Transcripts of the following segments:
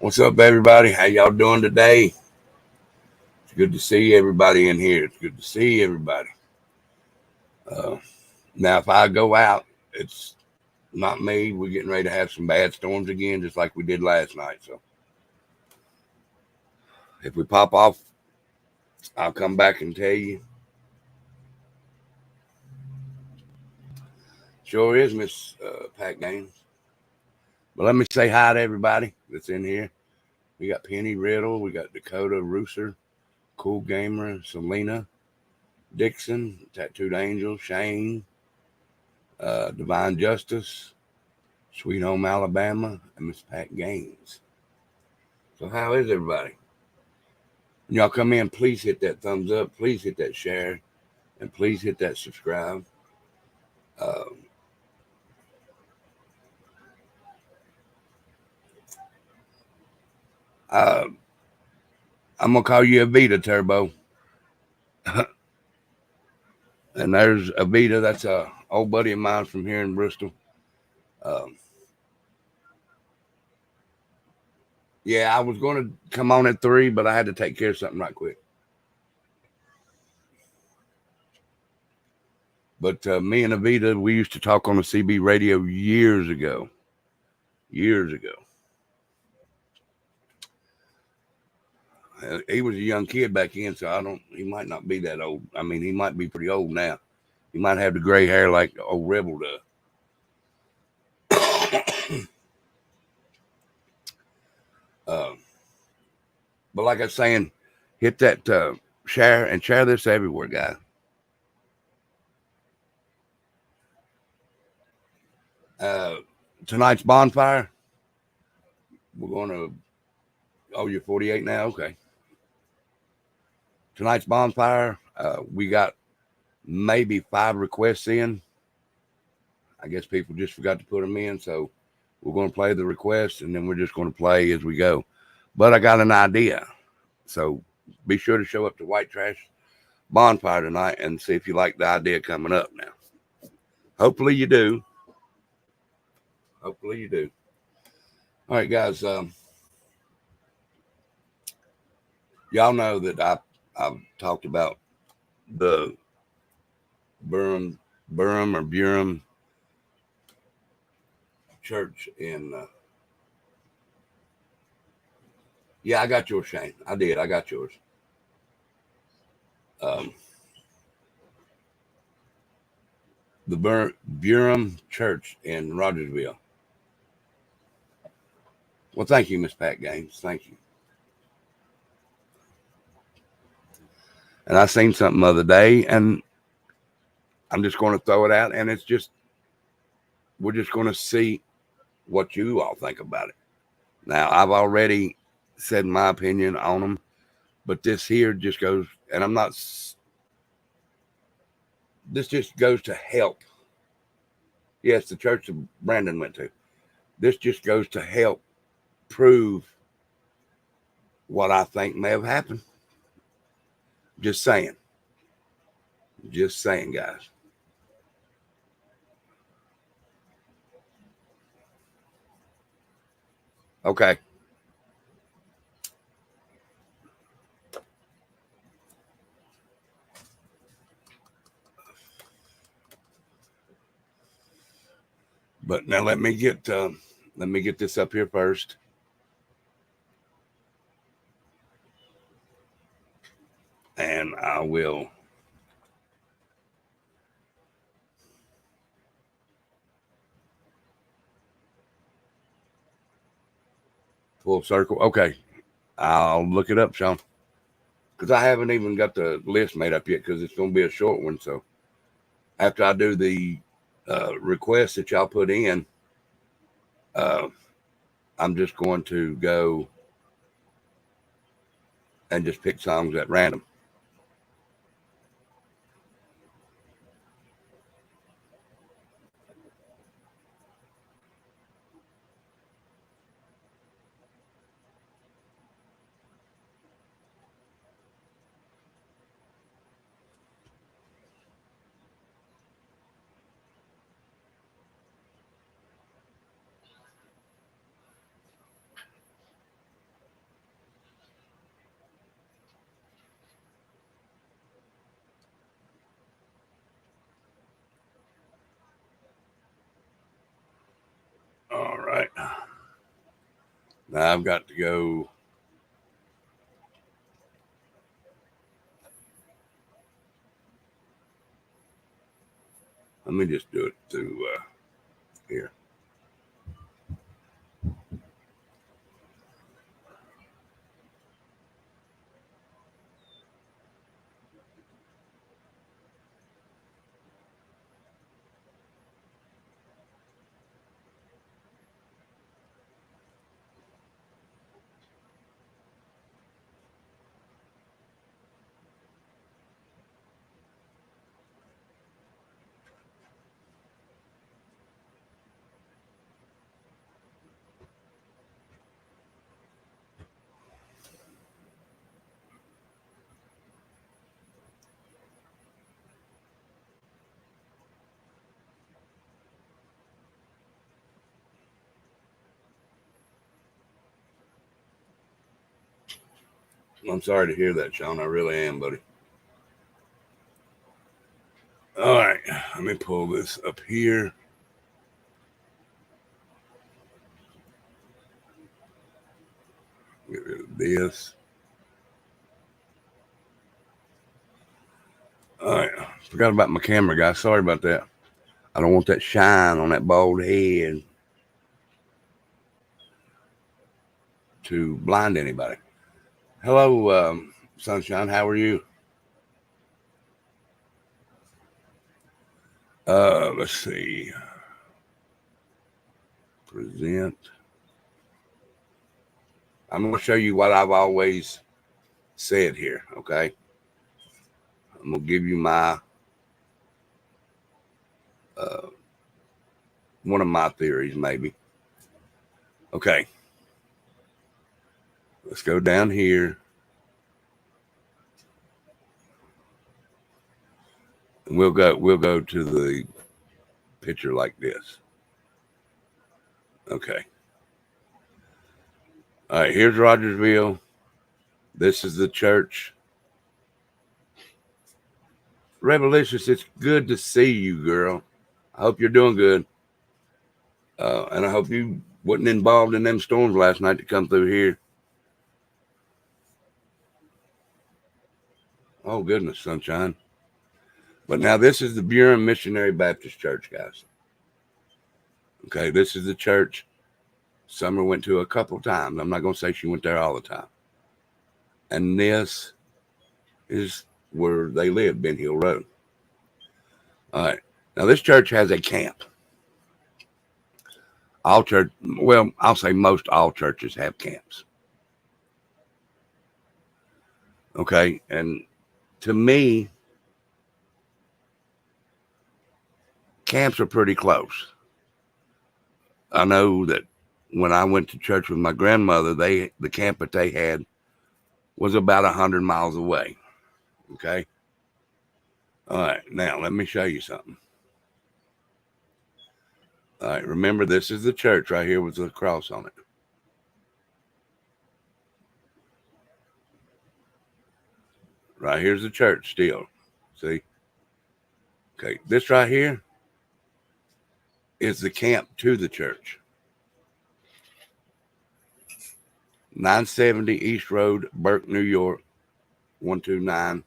What's up, everybody? How y'all doing today? It's good to see everybody in here. It's good to see everybody. Uh, Now, if I go out, it's not me. We're getting ready to have some bad storms again, just like we did last night. So if we pop off, I'll come back and tell you. Sure is, Miss Pat Gaines. But let me say hi to everybody that's in here. We got Penny Riddle. We got Dakota Rooster, Cool Gamer, Selena Dixon, Tattooed Angel, Shane, Divine Justice, Sweet Home Alabama, and Miss Pat Gaines. So how is everybody? When y'all come in, please hit that thumbs up, please hit that share, and please hit that subscribe. Um, uh, I'm gonna call you Avita Turbo, and there's Avita. That's a old buddy of mine from here in Bristol. Um, yeah, I was going to come on at 3, but I had to take care of something right quick. But me and Avita, we used to talk on the CB radio years ago. Years ago. He was a young kid back then, so he might not be that old. I mean, he might be pretty old now. He might have the gray hair like old Rebel does. um, but like I was saying, hit that share and share this everywhere, guys. Uh, Tonight's bonfire, we're going to, oh, you're 48 now? Okay. Tonight's bonfire, we got maybe 5 requests in. I guess people just forgot to put them in, so we're going to play the requests, and then we're just going to play as we go. But I got an idea, so be sure to show up to White Trash Bonfire tonight and see if you like the idea coming up now. Hopefully you do. Hopefully you do. All right, guys. Y'all know that I've talked about the BUREM church in. Yeah, I got yours, Shane. I did. I got yours. Um, the BUREM church in Rogersville. Well, thank you, Miss Pat Gaines. Thank you. And I seen something the other day, and I'm just going to throw it out, and we're just going to see what you all think about it. Now, I've already said my opinion on them, but this here just goes, and this just goes to help. Yes, the church that Brandon went to. This just goes to help prove what I think may have happened. Just saying. Just saying, guys. Okay. But now let me get this up here first. And I will full circle. Okay. I'll look it up, Sean. Because I haven't even got the list made up yet because it's going to be a short one. So after I do the requests that y'all put in, uh, I'm just going to go and just pick songs at random. Now I've got to go. Let me just do it through here. I'm sorry to hear that, Sean. I really am, buddy. All right, let me pull this up here. Get rid of this. All right, forgot about my camera, guys. Sorry about that. I don't want that shine on that bald head to blind anybody. Hello, Sunshine. How are you? Let's see. Present. I'm going to show you what I've always said here, okay? I'm going to give you my one of my theories, maybe. Okay. Let's go down here. And we'll go to the picture like this. Okay. All right, here's Rogersville. This is the church. Revelicious, it's good to see you, girl. I hope you're doing good. And I hope you wasn't involved in them storms last night to come through here. Oh, goodness, Sunshine. But now this is the BUREM Missionary Baptist Church, guys. Okay, this is the church Summer went to a couple times. I'm not going to say she went there all the time. And this is where they live, Ben Hill Road. All right. Now, this church has a camp. All church, well, I'll say most all churches have camps. Okay. And to me, camps are pretty close. I know that when I went to church with my grandmother, the camp that they had was about 100 miles away. Okay. All right. Now, let me show you something. All right. Remember, this is the church right here with the cross on it. Right here's the church still. See? Okay. This right here is the camp to the church. 970 East Road, Burke, New York, 129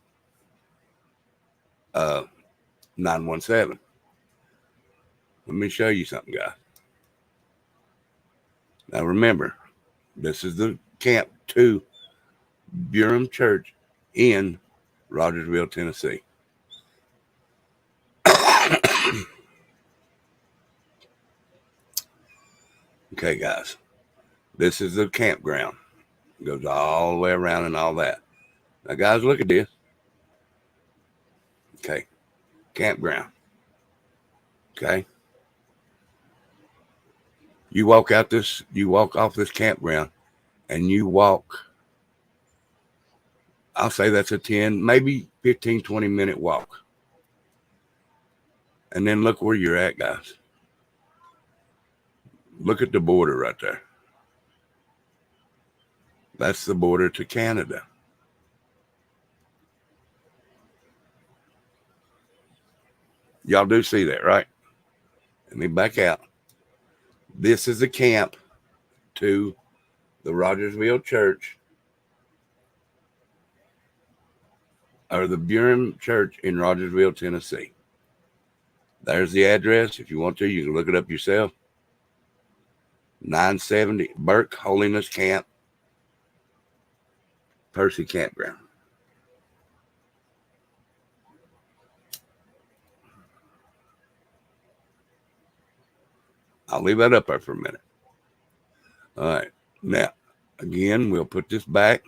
917. Let me show you something, guys. Now remember, this is the camp to BUREM Church in Rogersville, Tennessee. Okay, guys. This is the campground. It goes all the way around and all that. Now, guys, look at this. Okay. Campground. Okay. You walk off this campground and you walk, I'll say that's a 10, maybe 15, 20-minute walk. And then look where you're at, guys. Look at the border right there. That's the border to Canada. Y'all do see that, right? Let me back out. This is a camp to the Rogersville Church, or the BUREM Church in Rogersville, Tennessee. There's the address. If you want to, you can look it up yourself. 970 Burke Holiness Camp, Percy Campground. I'll leave that up there for a minute. All right. Now, again, we'll put this back.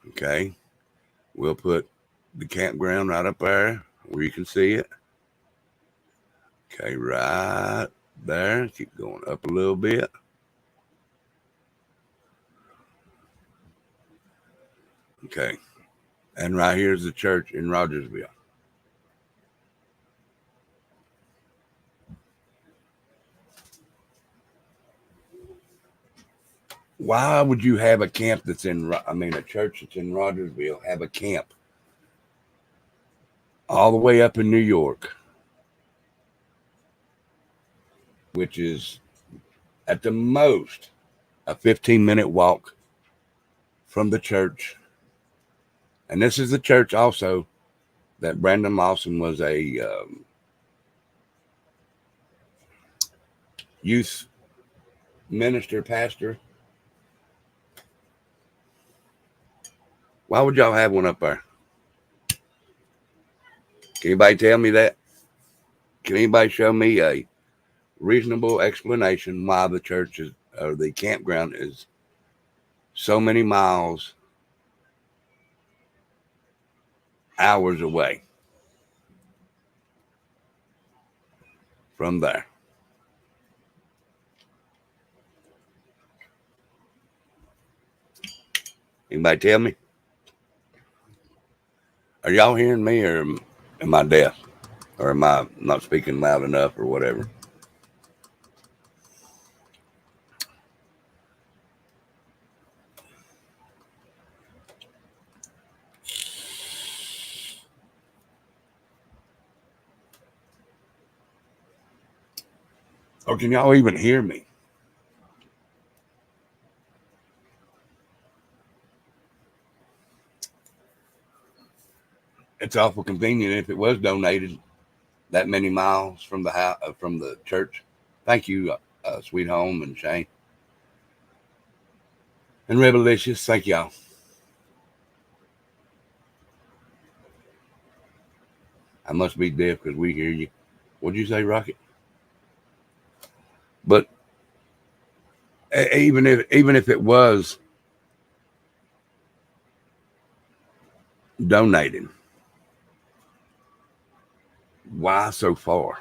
Okay. We'll put the campground right up there where you can see it. Okay, right there. Keep going up a little bit. Okay. And right here's the church in Rogersville. Why would you have a camp that's a church that's in Rogersville have a camp all the way up in New York, which is at the most a 15-minute walk from the church? And this is the church also that Brandon Lawson was a youth minister, pastor. Why would y'all have one up there? Can anybody tell me that? Can anybody show me a reasonable explanation why the church is, or the campground is so many miles, hours away from there? Anybody tell me? Are y'all hearing me, or am I deaf? Or am I not speaking loud enough, or whatever? Or can y'all even hear me? It's awful convenient if it was donated that many miles from the house, from the church. Thank you, Sweet Home and Shane and Revelicious. Thank y'all. I must be deaf because we hear you. What'd you say, Rocket? But even if it was donated, why so far?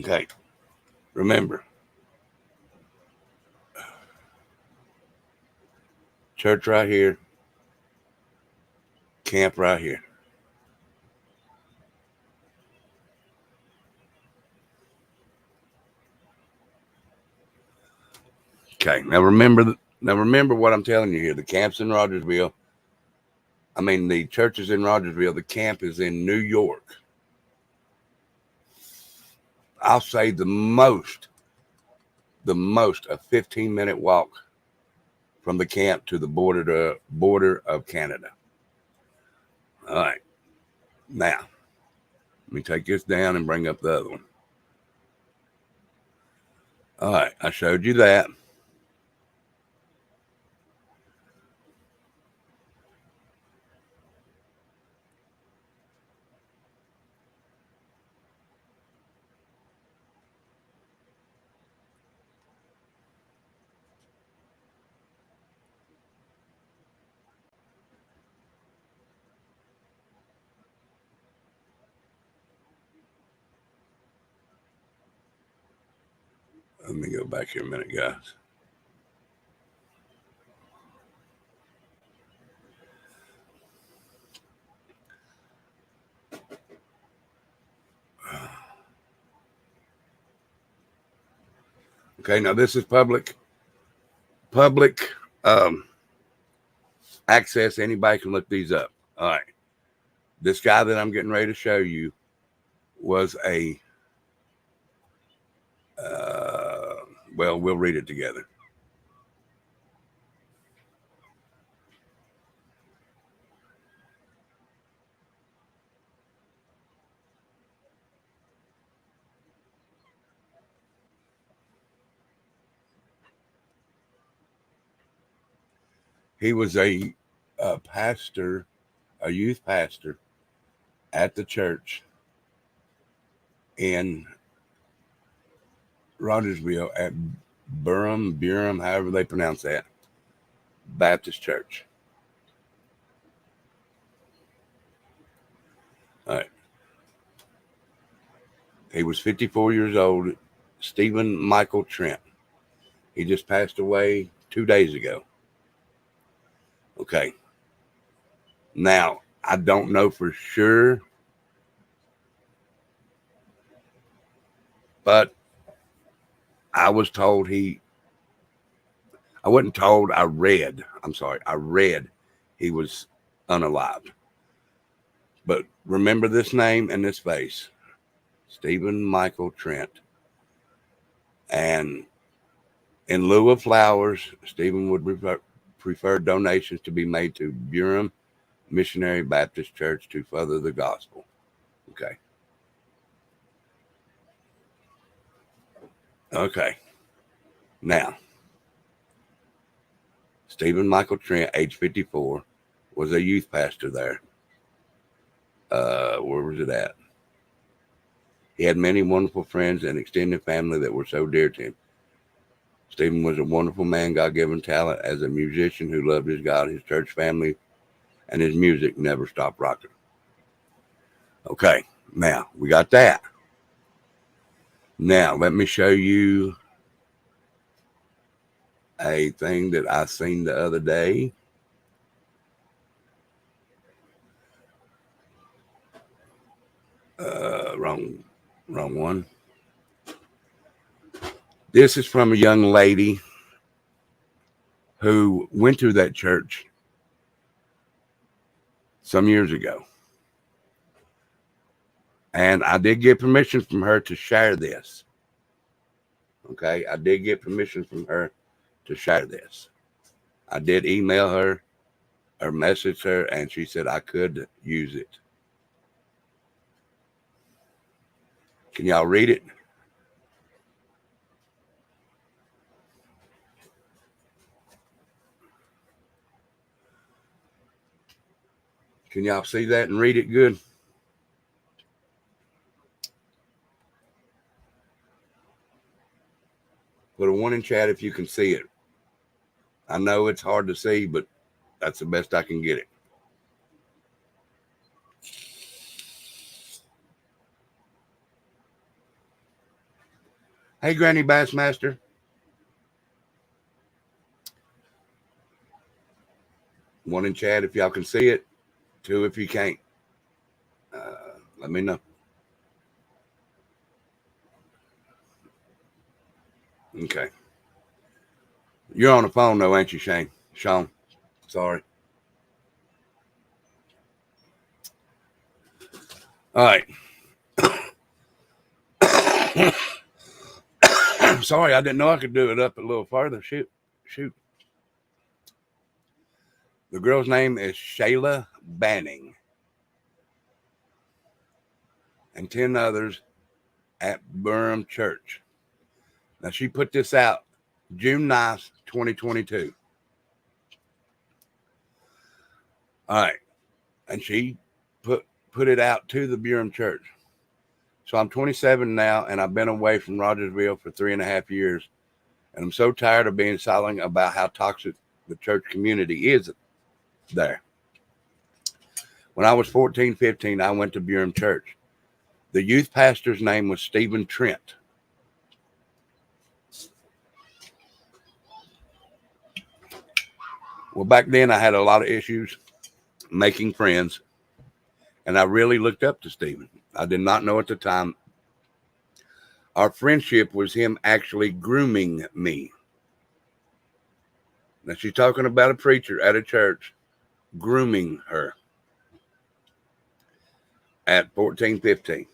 Okay, remember, church right here, camp right here. Okay, now remember what I'm telling you here. The camp's in Rogersville. The church is in Rogersville. The camp is in New York. I'll say the most a 15-minute walk from the camp to the border of Canada. All right. Now, let me take this down and bring up the other one. All right. I showed you that. Let me go back here a minute, guys. Okay, now this is public um, access. Anybody can look these up. All right. This guy that I'm getting ready to show you was a, well, we'll read it together. He was a pastor, a youth pastor at the church in Rogersville at BUREM, however they pronounce that, Baptist Church. All right. He was 54 years old, Stephen Michael Trent. He just passed away 2 days ago. Okay. Now, I don't know for sure, but I was told I wasn't told, I read he was unalived. But remember this name and this face, Stephen Michael Trent. And in lieu of flowers, Stephen would prefer donations to be made to BUREM Missionary Baptist Church to further the gospel. Okay. Okay. Now, Stephen Michael Trent, age 54, was a youth pastor there. Where was it at? He had many wonderful friends and extended family that were so dear to him. Stephen was a wonderful man, God-given talent as a musician who loved his God, his church family, and his music never stopped rocking. Okay, now we got that. Now let me show you a thing that I seen the other day. Wrong one. This is from a young lady who went to that church some years ago. And I did get permission from her to share this. Okay, I did get permission from her to share this. I did email her or message her, and she said I could use it. Can y'all read it? Can y'all see that and read it good? Put a 1 in chat if you can see it. I know it's hard to see, but that's the best I can get it. Hey, Granny Bassmaster. 1 in chat if y'all can see it. 2 if you can't. Let me know. Okay. You're on the phone though, ain't you, Shane? Sean? Sorry. All right. I'm sorry, I didn't know I could do it up a little farther. Shoot. The girl's name is Shayla Banning. And 10 others at BUREM Church. Now, she put this out June 9th, 2022. All right. And she put it out to the BUREM Church. So I'm 27 now, and I've been away from Rogersville for 3.5 years. And I'm so tired of being silent about how toxic the church community is there. When I was 14, 15, I went to BUREM Church. The youth pastor's name was Stephen Trent. Well, back then I had a lot of issues making friends, and I really looked up to Stephen. I did not know at the time Our friendship was him actually grooming me. Now she's talking about a preacher at a church grooming her at 1415.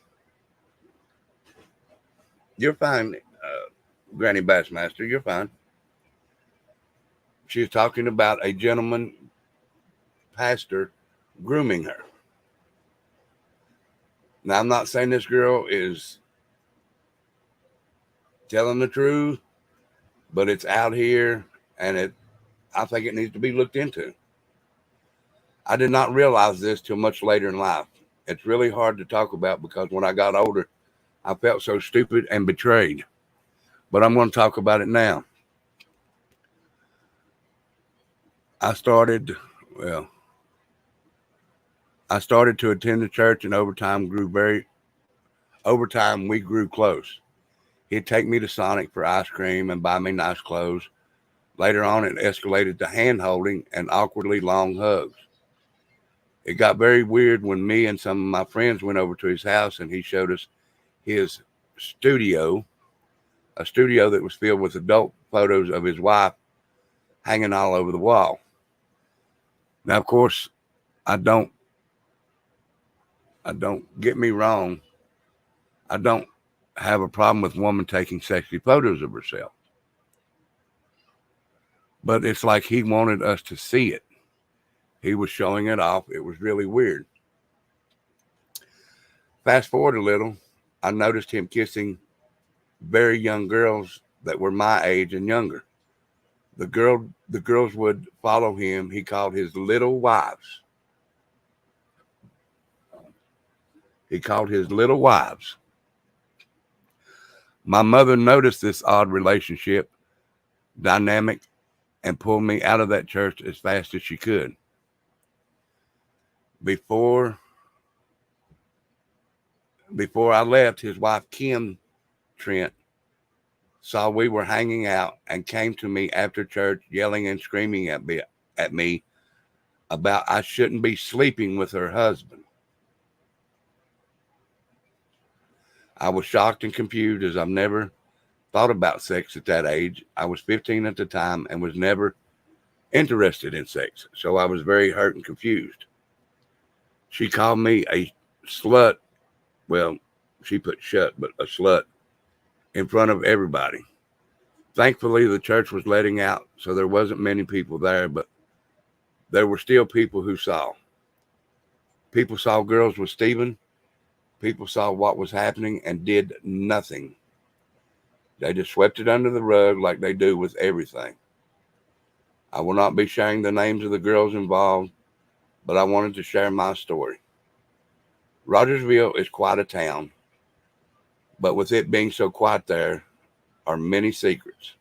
You're fine, Granny Bassmaster. You're fine. She's talking about a gentleman pastor grooming her. Now, I'm not saying this girl is telling the truth, but it's out here, and I think it needs to be looked into. I did not realize this till much later in life. It's really hard to talk about because when I got older, I felt so stupid and betrayed. But I'm going to talk about it now. I started to attend the church, and over time we grew close. He'd take me to Sonic for ice cream and buy me nice clothes. Later on, it escalated to hand holding and awkwardly long hugs. It got very weird when me and some of my friends went over to his house and he showed us his studio, a studio that was filled with adult photos of his wife hanging all over the wall. Now, of course, I don't get me wrong. I don't have a problem with a woman taking sexy photos of herself. But it's like he wanted us to see it. He was showing it off. It was really weird. Fast forward a little, I noticed him kissing very young girls that were my age and younger. The girls would follow him. He called his little wives. My mother noticed this odd relationship dynamic and pulled me out of that church as fast as she could. Before I left, his wife, Kim Trent, saw we were hanging out and came to me after church yelling and screaming at me about I shouldn't be sleeping with her husband. I was shocked and confused as I've never thought about sex at that age. I was 15 at the time and was never interested in sex, so I was very hurt and confused. She called me a slut. Well, she put shut, but a slut in front of everybody. Thankfully, the church was letting out, so there wasn't many people there, but there were still people who saw. People saw girls with Stephen. People saw what was happening and did nothing. They just swept it under the rug like they do with everything. I will not be sharing the names of the girls involved, but I wanted to share my story. Rogersville is quite a town, but with it being so quiet, there are many secrets.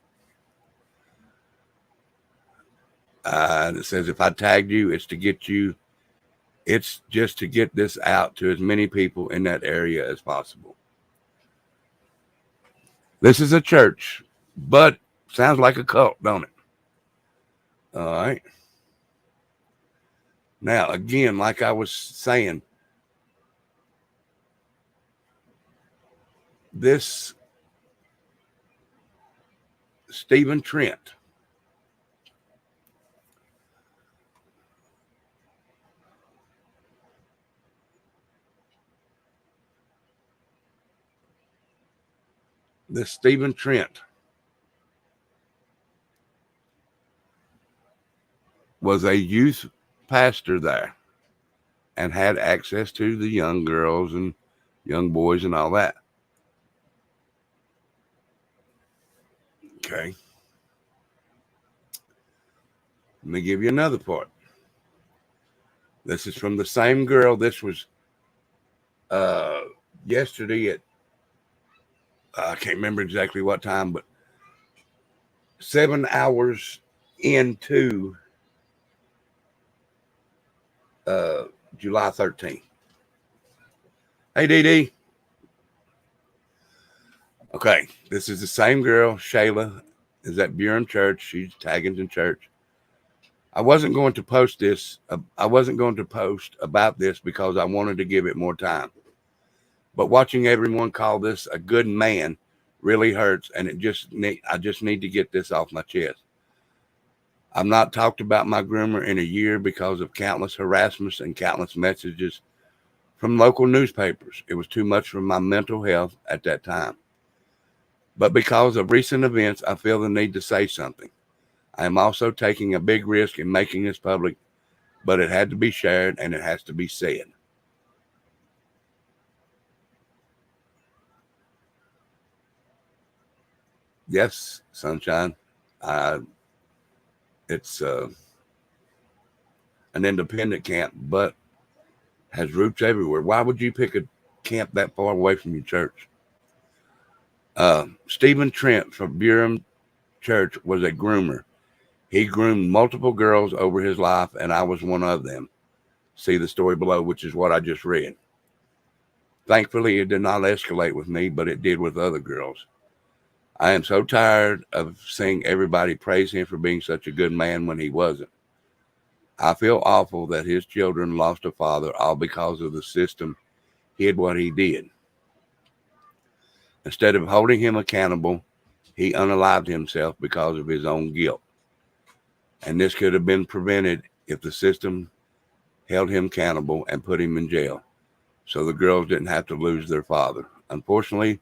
It says, if I tagged you, it's just to get this out to as many people in that area as possible. This is a church, but sounds like a cult, don't it? All right. Now, again, like I was saying, this Stephen Trent was a youth pastor there and had access to the young girls and young boys and all that. Okay. Let me give you another part. This is from the same girl. This was yesterday at, I can't remember exactly what time, but 7 hours into July 13th. Hey, Dee. Okay, this is the same girl. Shayla is at BUREM Church. She's tagging in church. I wasn't going to post this. I wasn't going to post about this because I wanted to give it more time. But watching everyone call this a good man really hurts, and I just need to get this off my chest. I've not talked about my groomer in a year because of countless harassments and countless messages from local newspapers. It was too much for my mental health at that time. But because of recent events, I feel the need to say something. I am also taking a big risk in making this public, but it had to be shared and it has to be said. Yes, sunshine. It's an independent camp, but has roots everywhere. Why would you pick a camp that far away from your church? Stephen Trent from BUREM Church was a groomer. He groomed multiple girls over his life, and I was one of them. See the story below, which is what I just read. Thankfully, it did not escalate with me, but it did with other girls. I am so tired of seeing everybody praise him for being such a good man when he wasn't. I feel awful that his children lost a father all because of the system hid what he did. Instead of holding him accountable, he unalived himself because of his own guilt. And this could have been prevented if the system held him accountable and put him in jail, so the girls didn't have to lose their father. Unfortunately,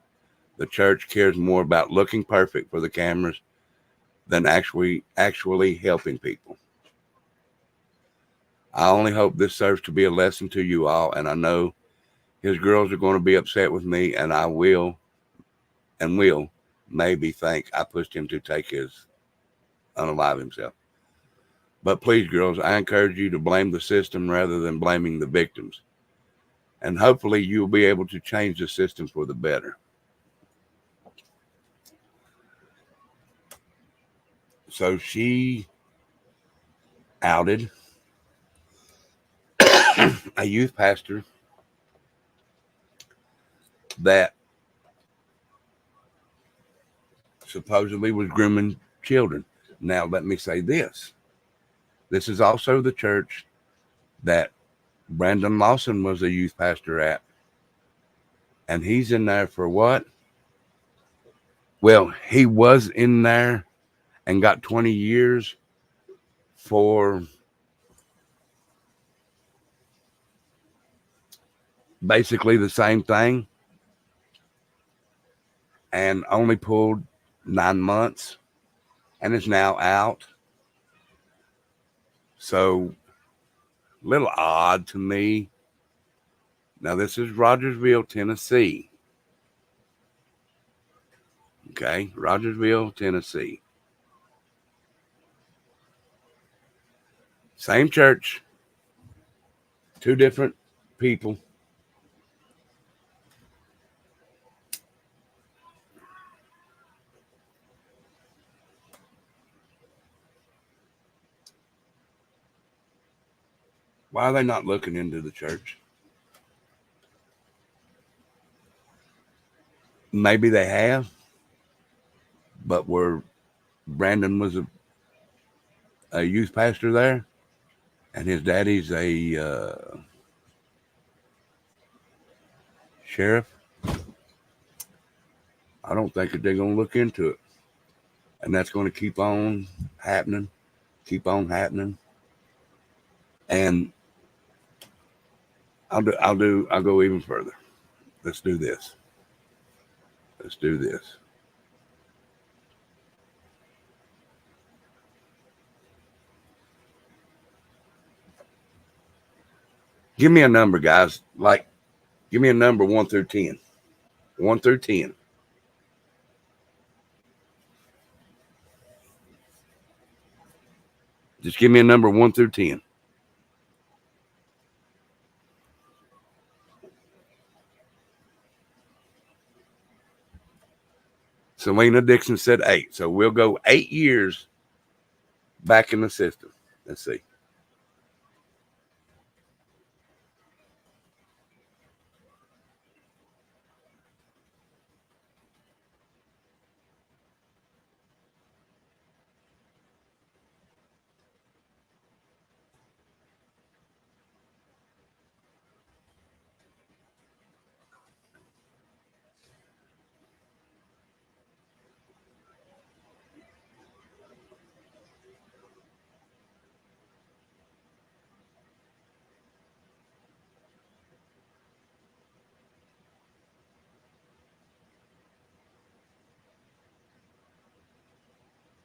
the church cares more about looking perfect for the cameras than actually helping people. I only hope this serves to be a lesson to you all, and I know his girls are going to be upset with me, and I will maybe think I pushed him to take his unalive himself. But please, girls, I encourage you to blame the system rather than blaming the victims. And hopefully you'll be able to change the system for the better. So she outed a youth pastor that supposedly was grooming children. Now, let me say this. This is also the church that Brandon Lawson was a youth pastor at. And he's in there for what? Well, he was in there and got 20 years for basically the same thing and only pulled 9 months and is now out. So, a little odd to me. Now, this is Rogersville, Tennessee. Okay, Rogersville, Tennessee. Same church, two different people. Why are they not looking into the church? Maybe they have, but where Brandon was a youth pastor there, and his daddy's a sheriff, I don't think that they're going to look into it. And that's going to keep on happening, And I'll go even further. Let's do this. Give me a number, guys. Like, give me a number 1 through 10. 1 through 10. Just give me a number 1 through 10. Selena Dixon said 8. So we'll go 8 years back in the system. Let's see.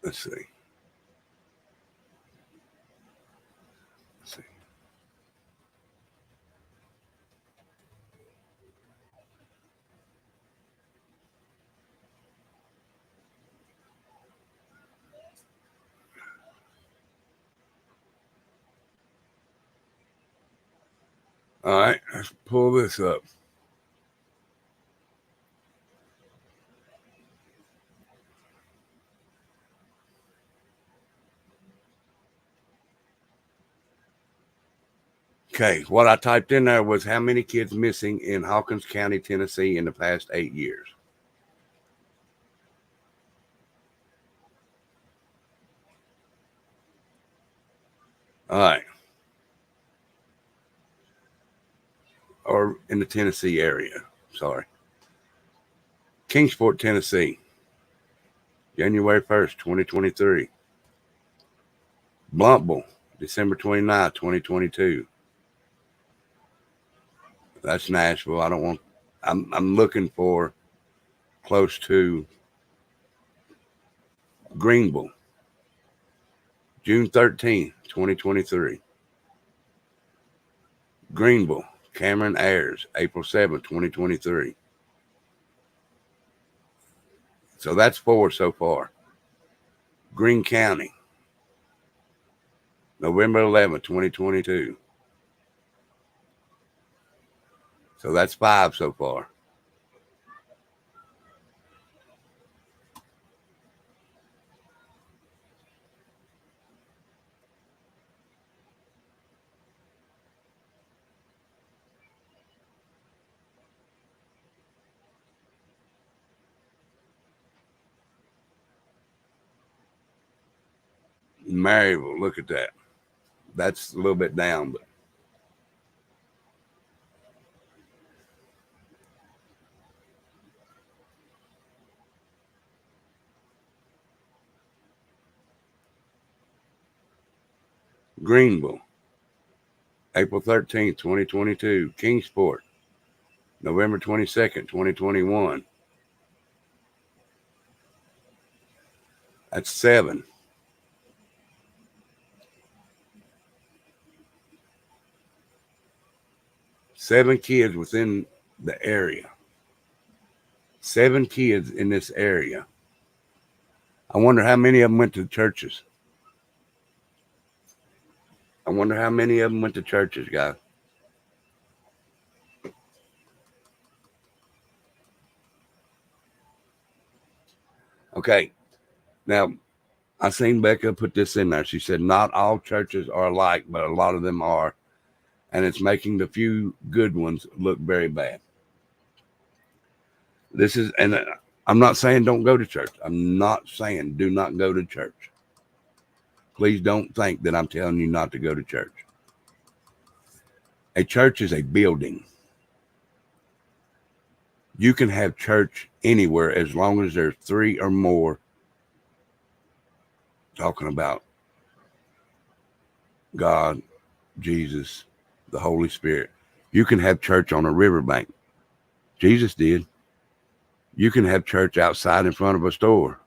Let's see. Let's see. All right, let's pull this up. Okay, what I typed in there was how many kids missing in Hawkins County, Tennessee in the past 8 years. All right. Or in the Tennessee area. Sorry. Kingsport, Tennessee, January 1st, 2023. Blumpville, December 29th, 2022. That's Nashville. I'm looking for close to Greenville, June 13th, 2023. Greenville, Cameron Ayers, April 7th, 2023. So that's 4 so far. Greene County, November 11th, 2022. So that's 5 so far. Maryville, look at that. That's a little bit down, but Greenville, April 13th, 2022. Kingsport, November 22nd, 2021. That's 7. 7 kids within the area. 7 kids in this area. I wonder how many of them went to churches. I wonder how many of them went to churches, guys. Okay. Now, I seen Becca put this in there. She said, not all churches are alike, but a lot of them are. And it's making the few good ones look very bad. This is, and I'm not saying don't go to church. I'm not saying do not go to church. Please don't think that I'm telling you not to go to church. A church is a building. You can have church anywhere as long as there's 3 or more talking about God, Jesus, the Holy Spirit. You can have church on a riverbank. Jesus did. You can have church outside in front of a store.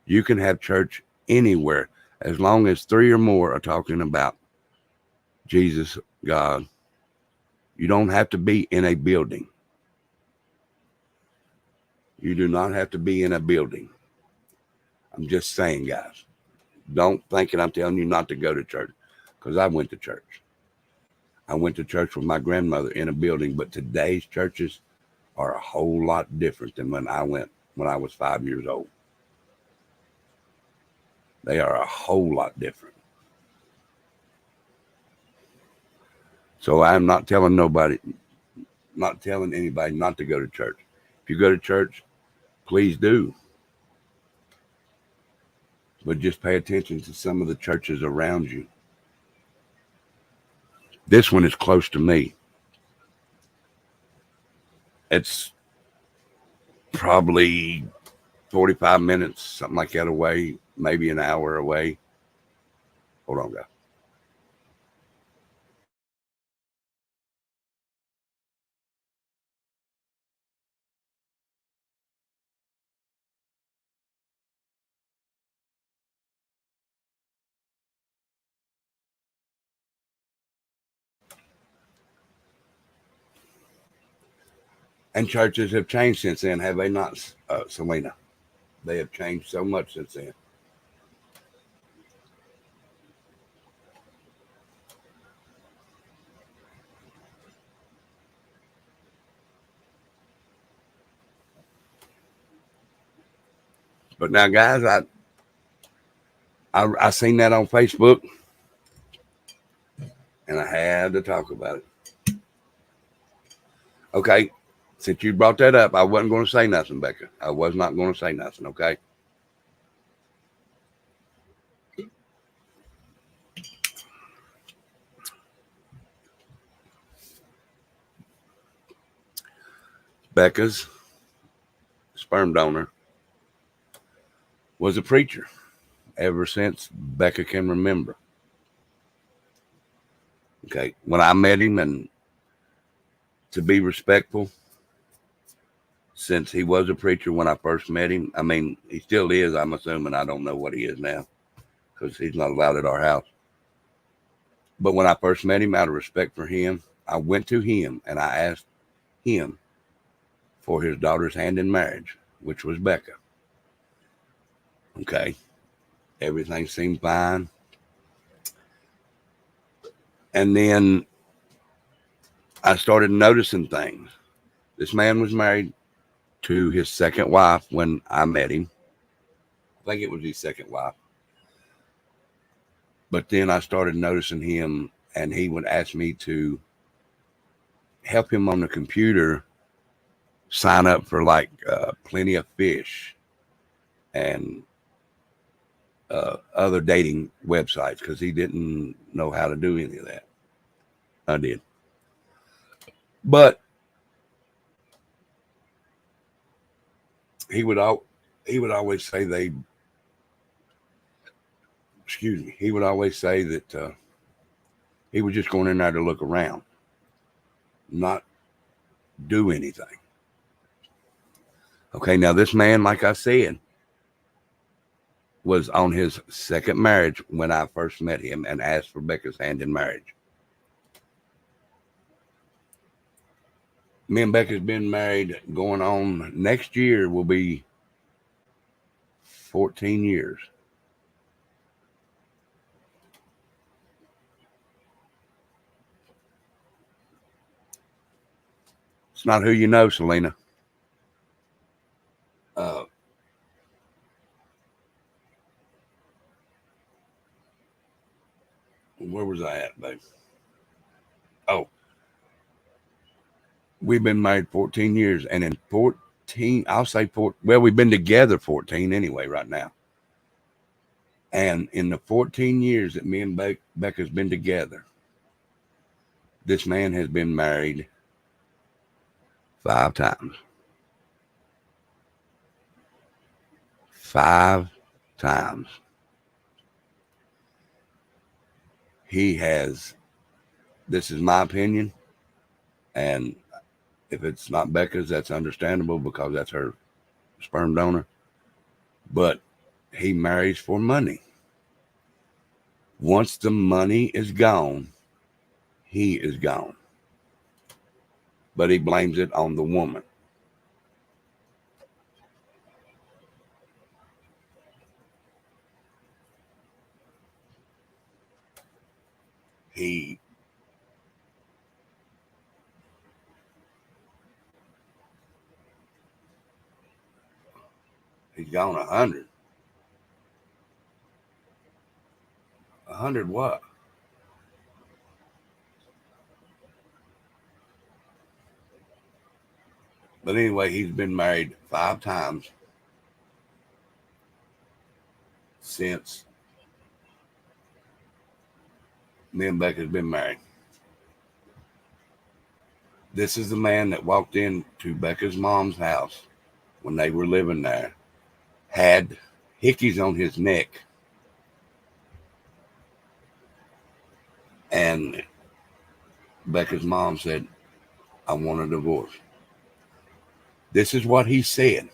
You can have church anywhere as long as 3 or more are talking about Jesus, God. You don't have to be in a building. You do not have to be in a building. I'm just saying, guys, don't think that I'm telling you not to go to church, because I went to church. I went to church with my grandmother in a building, but today's churches are a whole lot different than when I went when I was 5 years old. They are a whole lot different. So I'm not telling anybody not to go to church. If you go to church, please do. But just pay attention to some of the churches around you. This one is close to me. It's probably 45 minutes, something like that away, maybe an hour away. Hold on, guys. And churches have changed since then, have they not, Selena? They have changed so much since then. But now, guys, I seen that on Facebook, and I had to talk about it. Okay, since you brought that up, I wasn't going to say nothing, Becca. I was not going to say nothing. Okay. Becca's sperm donor was a preacher ever since Becca can remember. Okay, when I met him, and to be respectful, since he was a preacher when I first met him, I mean, he still is, I'm assuming. I don't know what he is now because he's not allowed at our house. But when I first met him, out of respect for him, I went to him and I asked him for his daughter's hand in marriage, which was Becca. Okay, everything seemed fine. And then I started noticing things. This man was married to his second wife when I met him. I think it was his second wife. But then I started noticing him, and he would ask me to help him on the computer sign up for like Plenty of Fish and other dating websites because he didn't know how to do any of that. I did. But he would always say he would always say that he was just going in there to look around, not do anything. Okay, now this man, like I said, was on his second marriage when I first met him and asked for Becca's hand in marriage. Me and Becca's been married going on, next year will be 14 years. It's not who you know, Selena. Where was I at, babe? Oh, we've been married 14 years, and in 14, I'll say 4. Well, we've been together 14 anyway, right now. And in the 14 years that me and Becca's been together, this man has been married 5 times. 5 times. He has, this is my opinion, and if it's not Becca's, that's understandable because that's her sperm donor. But he marries for money. Once the money is gone, he is gone. But he blames it on the woman. He's gone 100. 100 what? But anyway, he's been married 5 times since me and Becca's been married. This is the man that walked into Becca's mom's house when they were living there, had hickeys on his neck, and Becca's mom said, I want a divorce. This is what he said.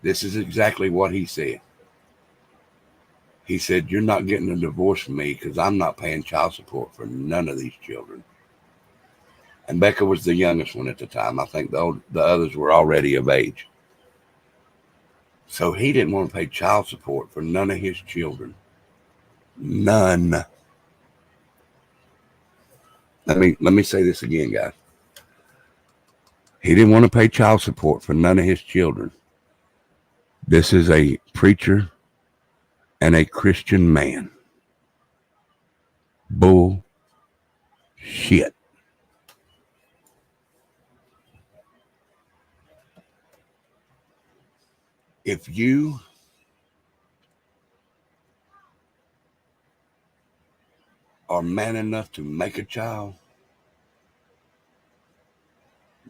This is exactly what he said. He said, you're not getting a divorce from me because I'm not paying child support for none of these children. And Becca was the youngest one at the time. I think the others were already of age. So he didn't want to pay child support for none of his children. None. Let me say this again, guys. He didn't want to pay child support for none of his children. This is a preacher and a Christian man. Bull shit. If you are man enough to make a child,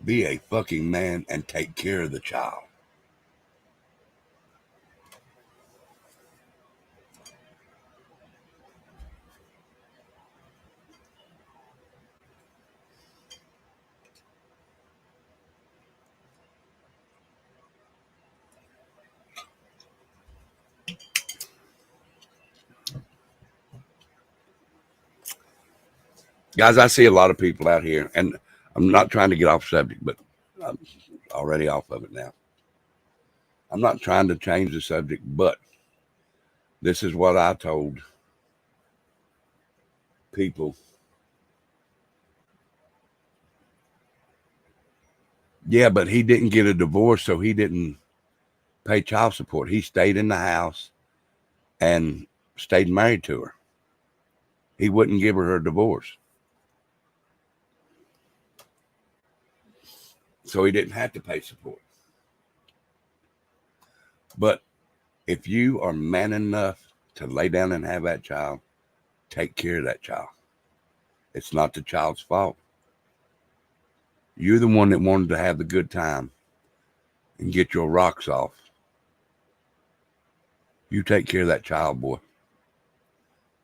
be a fucking man and take care of the child. Guys, I see a lot of people out here, and I'm not trying to get off subject, but I'm already off of it now. I'm not trying to change the subject, but this is what I told people. Yeah, but he didn't get a divorce, so he didn't pay child support. He stayed in the house and stayed married to her. He wouldn't give her a divorce. So he didn't have to pay support. But if you are man enough to lay down and have that child, take care of that child. It's not the child's fault. You're the one that wanted to have the good time and get your rocks off. You take care of that child, boy.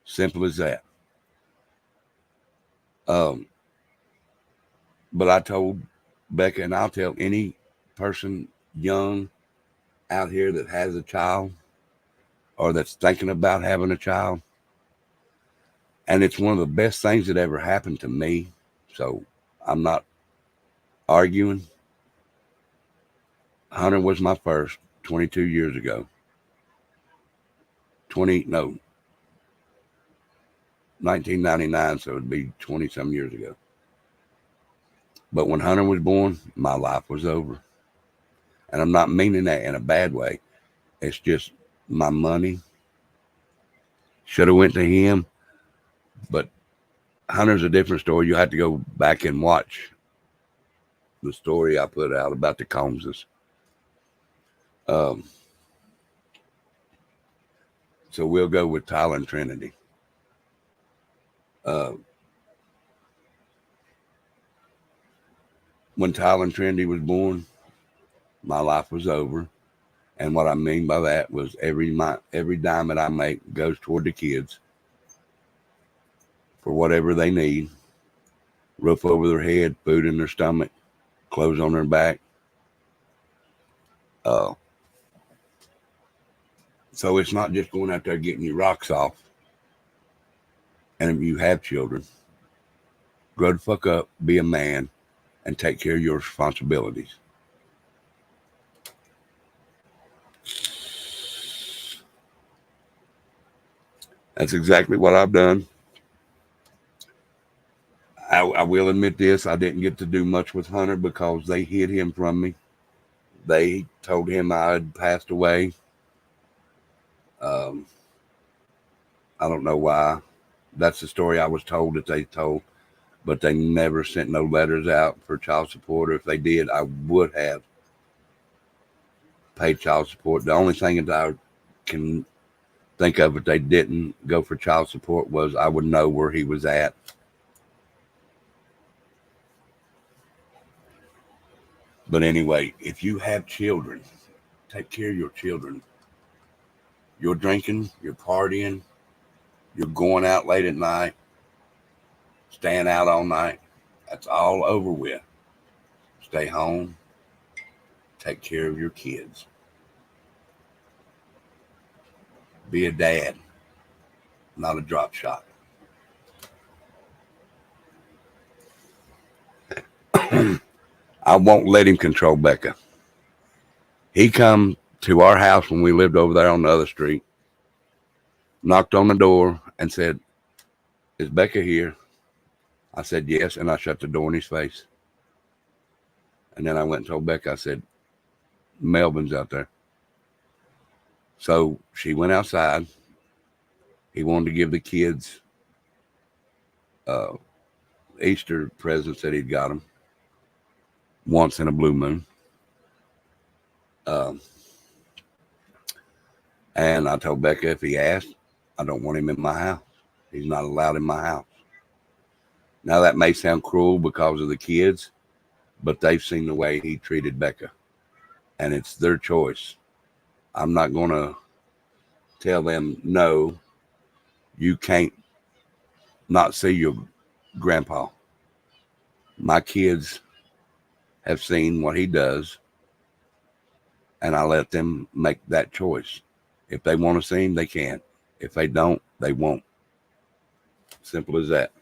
Simple as that. But I told Becca, and I'll tell any person young out here that has a child or that's thinking about having a child, and it's one of the best things that ever happened to me, so I'm not arguing. Hunter was my first 22 years ago. 1999, so it'd be 20 some years ago. But when Hunter was born, my life was over. And I'm not meaning that in a bad way. It's just my money should have went to him. But Hunter's a different story. You have to go back and watch the story I put out about the Combses. So we'll go with Tyler and Trinity. When Tyler and Trinity was born, my life was over. And what I mean by that was every dime that I make goes toward the kids for whatever they need. Roof over their head, food in their stomach, clothes on their back. So it's not just going out there getting your rocks off. And if you have children, grow the fuck up, be a man, and take care of your responsibilities. That's exactly what I've done. I will admit this, I didn't get to do much with Hunter because they hid him from me. They told him I had passed away. I don't know why. That's the story I was told that they told, but they never sent no letters out for child support. Or if they did, I would have paid child support. The only thing that I can think of if they didn't go for child support was I would know where he was at. But anyway, if you have children, take care of your children. You're drinking, you're partying, you're going out late at night, staying out all night. That's all over with. Stay home. Take care of your kids. Be a dad, not a drop shot. I won't let him control Becca. He come to our house when we lived over there on the other street, knocked on the door and said, "Is Becca here?" I said, "Yes," and I shut the door in his face. And then I went and told Becca, I said, "Melvin's out there." So she went outside. He wanted to give the kids Easter presents that he'd got them once in a blue moon. And I told Becca if he asked, I don't want him in my house. He's not allowed in my house. Now that may sound cruel because of the kids, but they've seen the way he treated Becca, and it's their choice. I'm not going to tell them, no, you can't not see your grandpa. My kids have seen what he does, and I let them make that choice. If they want to see him, they can. If they don't, they won't. Simple as that.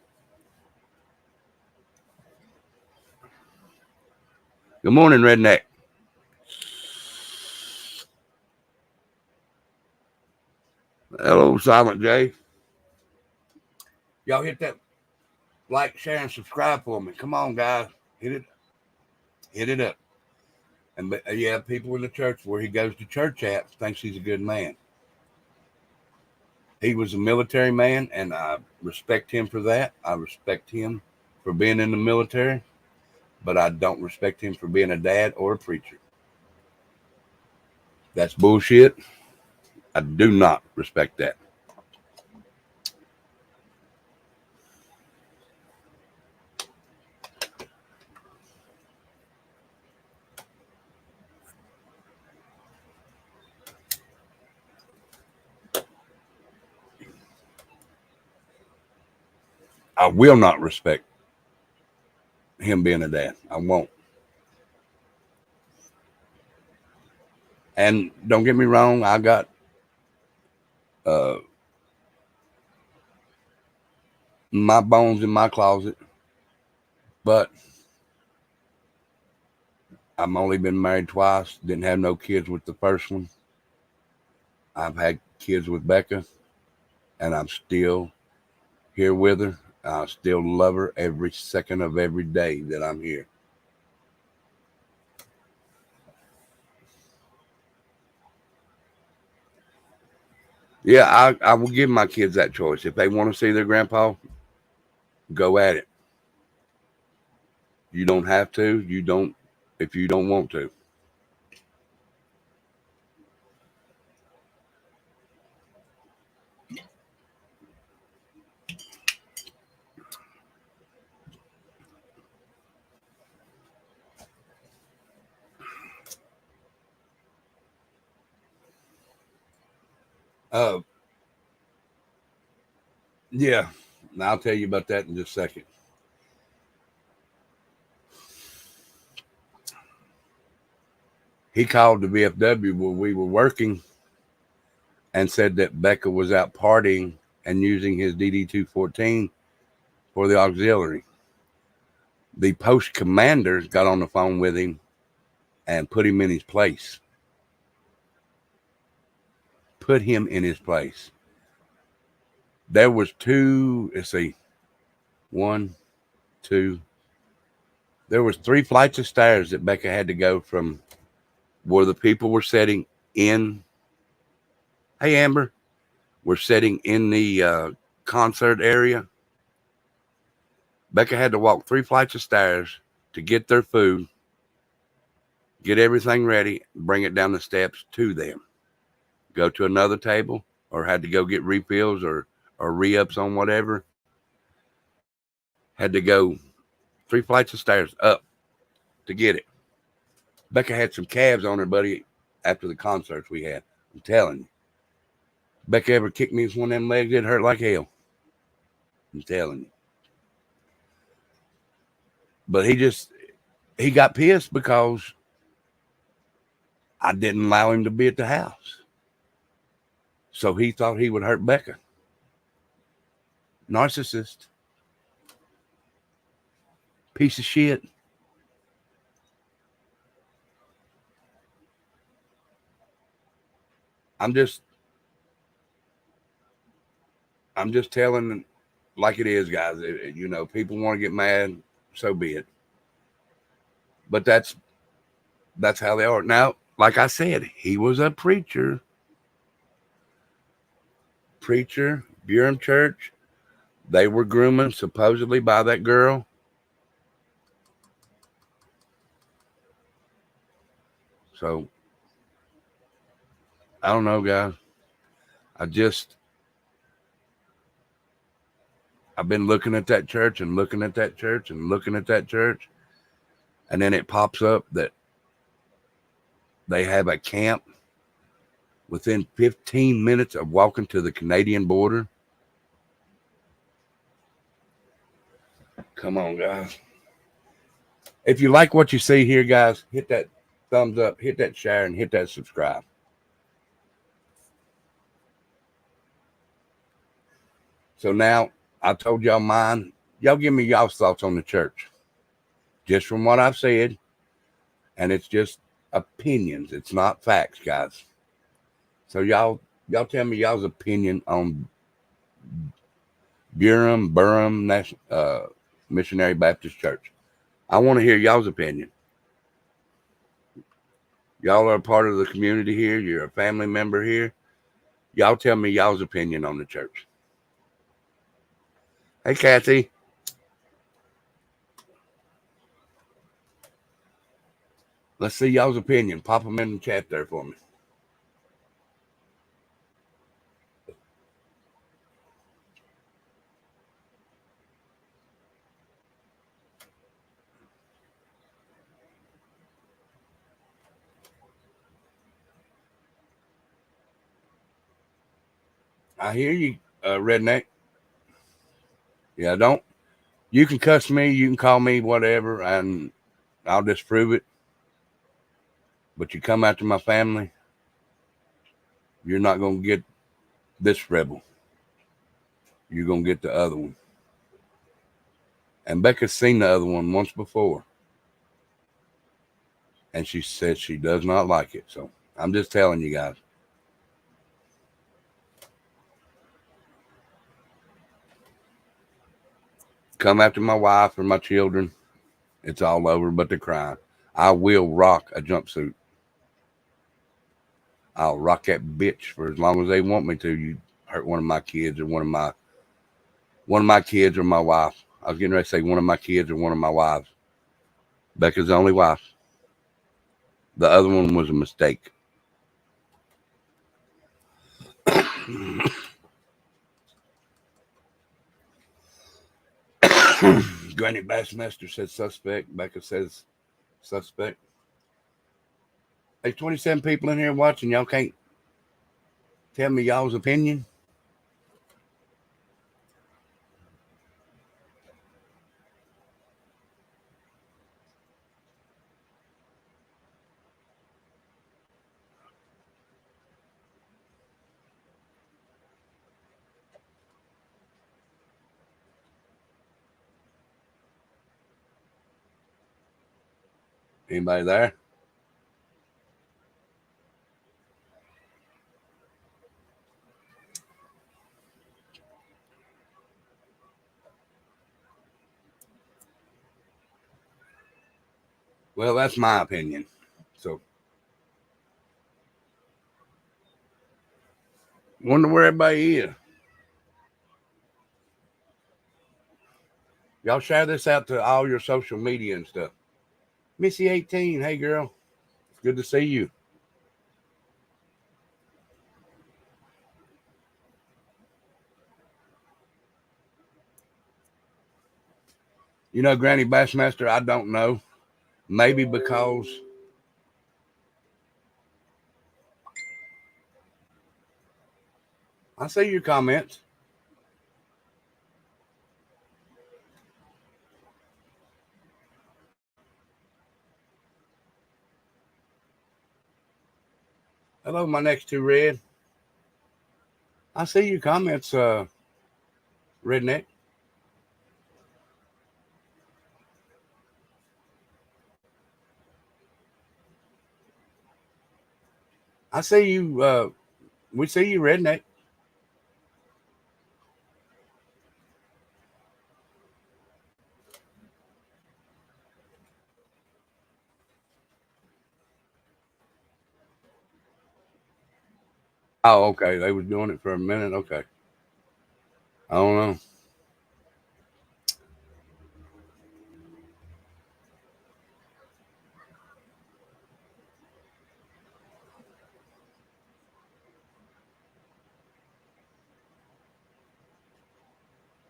Good morning, Redneck. Hello, Silent J. Y'all hit that like, share, and subscribe for me. Come on, guys. Hit it up. And yeah, people in the church where he goes to church at thinks he's a good man. He was a military man, and I respect him for that. I respect him for being in the military, but I don't respect him for being a dad or a preacher. That's bullshit. I do not respect that. I will not respect him being a dad. I won't. And don't get me wrong, I got my bones in my closet, but I've only been married twice. Didn't have no kids with the first one. I've had kids with Becca, and I'm still here with her. I still love her every second of every day that I'm here. Yeah, I will give my kids that choice. If they want to see their grandpa, go at it. You don't have to. You don't if you don't want to. Uh, yeah, and I'll tell you about that in just a second. He called the VFW where we were working and said that Becca was out partying and using his DD-214 for the auxiliary. The post commanders got on the phone with him and put him in his place. Put him in his place. There was there was 3 flights of stairs that Becca had to go from where the people were sitting in. Hey, Amber, we're sitting in the concert area. Becca had to walk 3 flights of stairs to get their food, get everything ready, bring it down the steps to them. Go to another table, or had to go get refills or re-ups on whatever. Had to go 3 flights of stairs up to get it. Becca had some calves on her, buddy, after the concerts we had. I'm telling you. Becca ever kicked me with one of them legs, it hurt like hell. I'm telling you. But he got pissed because I didn't allow him to be at the house. So he thought he would hurt Becca. Narcissist. Piece of shit. I'm just telling like it is, guys. People want to get mad, so be it. But that's how they are. Now, like I said, he was a preacher, BUREM Church. They were grooming supposedly by that girl. So I don't know, guys. I've been looking at that church and looking at that church and looking at that church, and then it pops up that they have a camp within 15 minutes of walking to the Canadian border. Come on, guys. If you like what you see here, guys, hit that thumbs up, hit that share, and hit that subscribe. So now I told y'all mine. Y'all give me y'all's thoughts on the church. Just from what I've said, and it's just opinions. It's not facts, guys. So y'all tell me y'all's opinion on BUREM Missionary Baptist Church. I want to hear y'all's opinion. Y'all are a part of the community here. You're a family member here. Y'all tell me y'all's opinion on the church. Hey, Kathy. Let's see y'all's opinion. Pop them in the chat there for me. I hear you, redneck. Yeah, don't. You can cuss me. You can call me whatever, and I'll disprove it. But you come after my family, you're not going to get this rebel. You're going to get the other one. And Becca's seen the other one once before. And she said she does not like it. So I'm just telling you guys. Come after my wife or my children. It's all over but the crime. I will rock a jumpsuit. I'll rock that bitch for as long as they want me to. You hurt one of my kids or one of my kids or my wife. I was getting ready to say one of my kids or one of my wives. Becca's the only wife. The other one was a mistake. Granny Bassmaster says suspect. Becca says suspect. There's 27 people in here watching. Y'all can't tell me y'all's opinion. Anybody there? Well, that's my opinion. So, wonder where everybody is. Y'all share this out to all your social media and stuff. Missy 18, hey girl, good to see you. You know, Granny Bassmaster, I don't know. Maybe because I see your comments. Hello, my next two red. I see your comments, redneck. I see you We see you, redneck. Oh, okay. They was doing it for a minute. Okay. I don't know.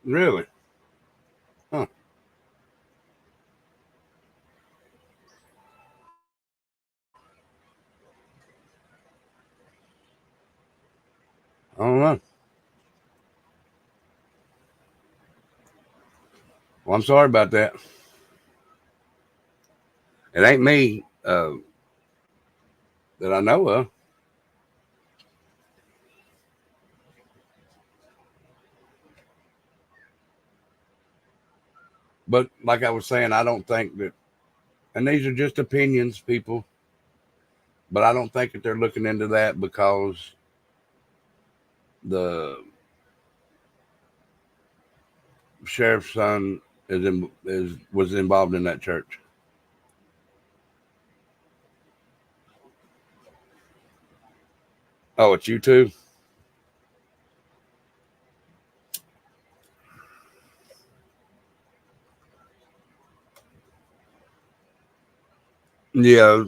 Really? Huh. I don't know. Well, I'm sorry about that. It ain't me that I know of. But like I was saying, I don't think that, and these are just opinions, people, but I don't think that they're looking into that because the sheriff's son is was involved in that church. Oh, it's you too? Yeah.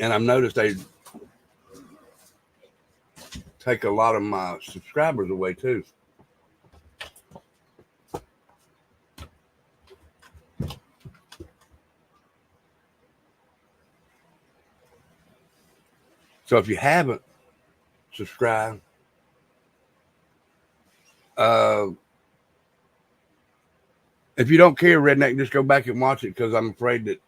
And I've noticed they take a lot of my subscribers away too. So if you haven't subscribed, uh, if you don't care, redneck, just go back and watch it because I'm afraid that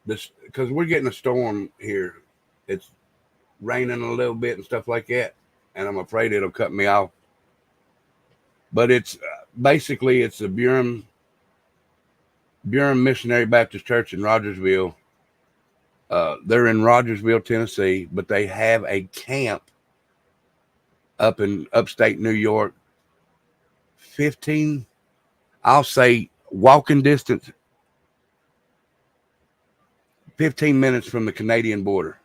this because we're getting a storm here. It's raining a little bit and stuff like that, and I'm afraid it'll cut me off. But it's basically it's the Burem Missionary Baptist Church in Rogersville. They're in Rogersville, Tennessee, but they have a camp up in upstate New York. 15, I'll say walking distance, 15 minutes from the Canadian border.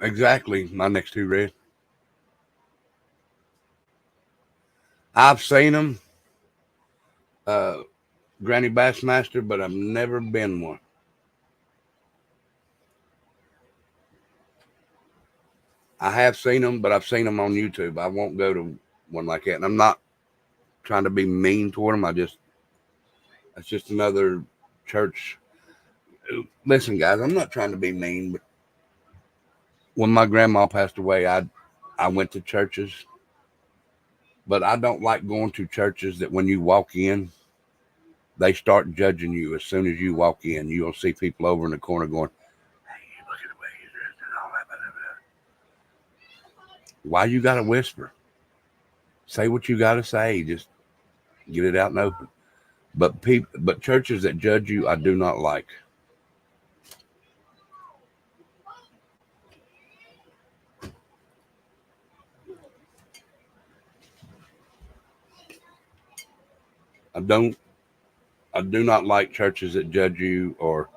Exactly, my next two red. I've seen them, uh, Granny Bassmaster, but I've never been one. I have seen them, but I've seen them on YouTube. I won't go to one like that. And I'm not trying to be mean toward them. It's just another church. Listen, guys, I'm not trying to be mean, but when my grandma passed away, I went to churches, but I don't like going to churches that when you walk in, they start judging you as soon as you walk in. You'll see people over in the corner going, "Hey, look at the way he's dressed and all that." Blah, blah, blah." Why you got to whisper? Say what you got to say. Just get it out and open. But churches that judge you, I do not like. I don't. I do not like churches that judge you or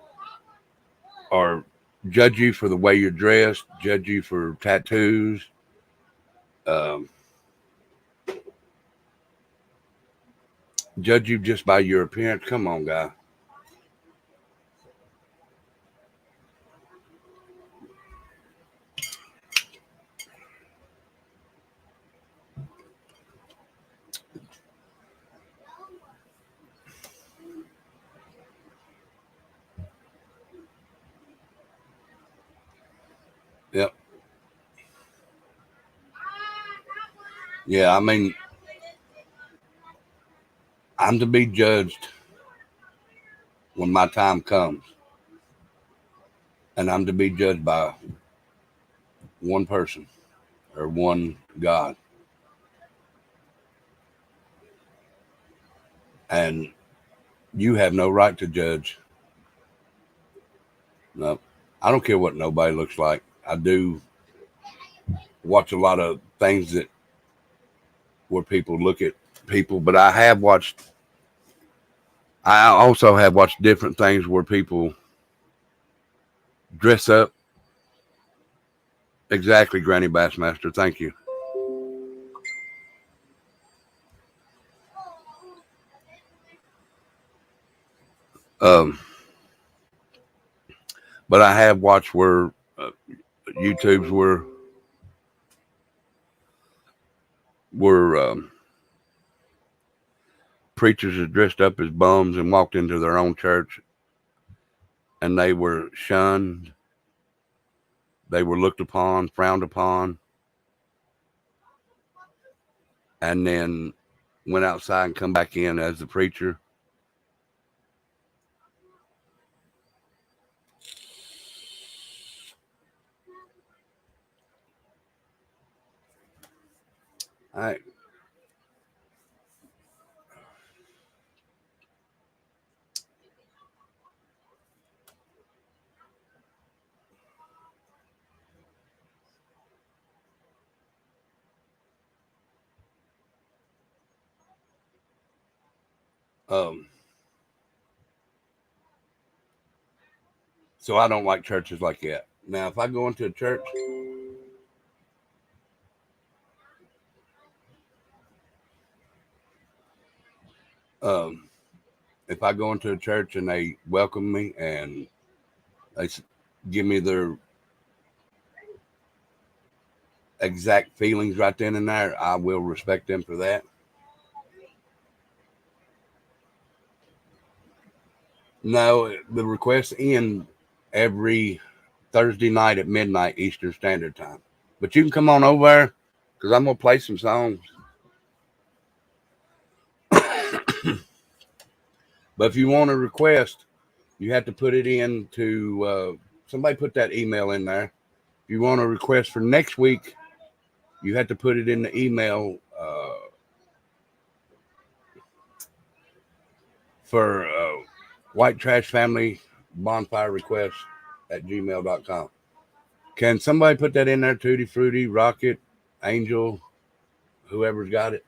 judge you for the way you're dressed, judge you for tattoos, um, judge you just by your appearance. Come on, guy. Yep. Yeah. I mean, I'm to be judged when my time comes, and I'm to be judged by one person or one God. And you have no right to judge. No, I don't care what nobody looks like. I do watch a lot of things that where people look at people, but I also have watched different things where people dress up. Exactly, Granny Bassmaster. Thank you. Um, but I have watched where YouTubes where preachers are dressed up as bums and walked into their own church, and they were shunned. They were looked upon, frowned upon, and then went outside and come back in as the preacher. I um so I don't like churches like that. Now, if I go into a church, um, if I go into a church and they welcome me and they give me their exact feelings right then and there, I will respect them for that. No, the requests end every Thursday night at midnight Eastern Standard Time. But you can come on over there because I'm gonna play some songs. But if you want a request, you have to put it into somebody put that email in there. If you want a request for next week, you have to put it in the email for White Trash Family Bonfire Request at gmail.com. Can somebody put that in there? Tutti Frutti, Rocket, Angel, whoever's got it.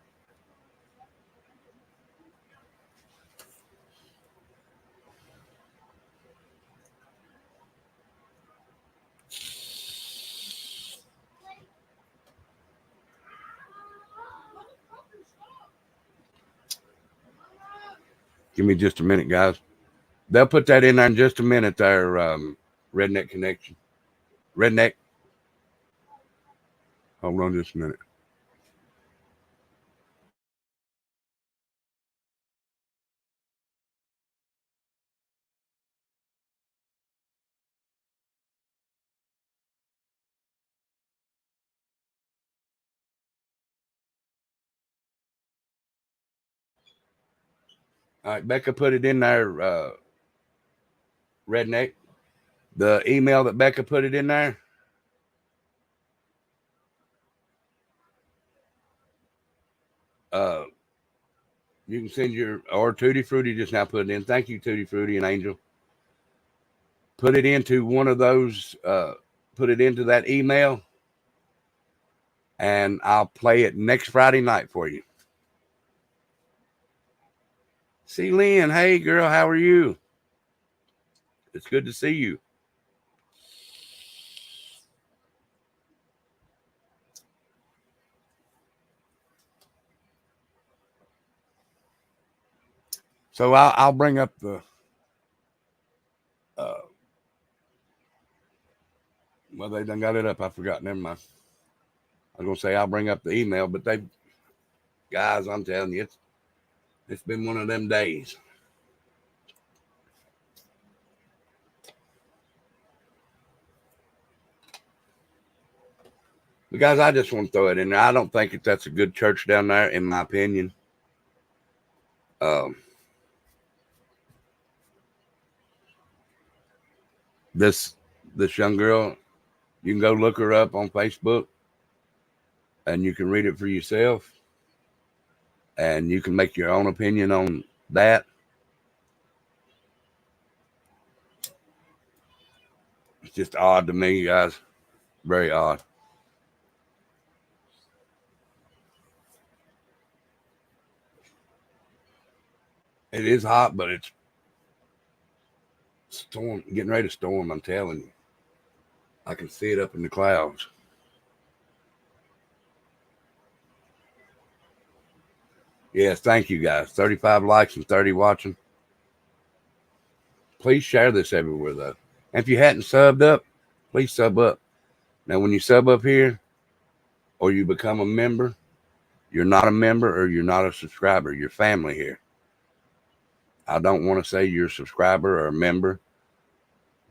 Give me just a minute, guys. They'll put that in there in just a minute there, Redneck Connection. Redneck. Hold on just a minute. All right, Becca put it in there, Redneck. The email that Becca put it in there. Uh, you can send your, or Tutti Frutti just now put it in. Thank you, Tutti Frutti and Angel. Put it into one of those, put it into that email, and I'll play it next Friday night for you. See, Lynn, hey girl, how are you? It's good to see you. So I'll bring up the, uh, well, they done got it up. I forgot. Never mind. I was gonna say I'll bring up the email, but they, guys, I'm telling you, it's been one of them days. But guys, I just want to throw it in there. I don't think that's a good church down there, in my opinion. Um, this young girl, you can go look her up on Facebook, and you can read it for yourself, and you can make your own opinion on that. It's just odd to me, guys. Very odd. It is hot, but it's storm, getting ready to storm. I'm telling you, I can see it up in the clouds. Yes, thank you guys. 35 likes and 30 watching. Please share this everywhere, though. And if you hadn't subbed up, please sub up. Now, when you sub up here or you become a member, you're not a member or you're not a subscriber. You're family here. I don't want to say you're a subscriber or a member.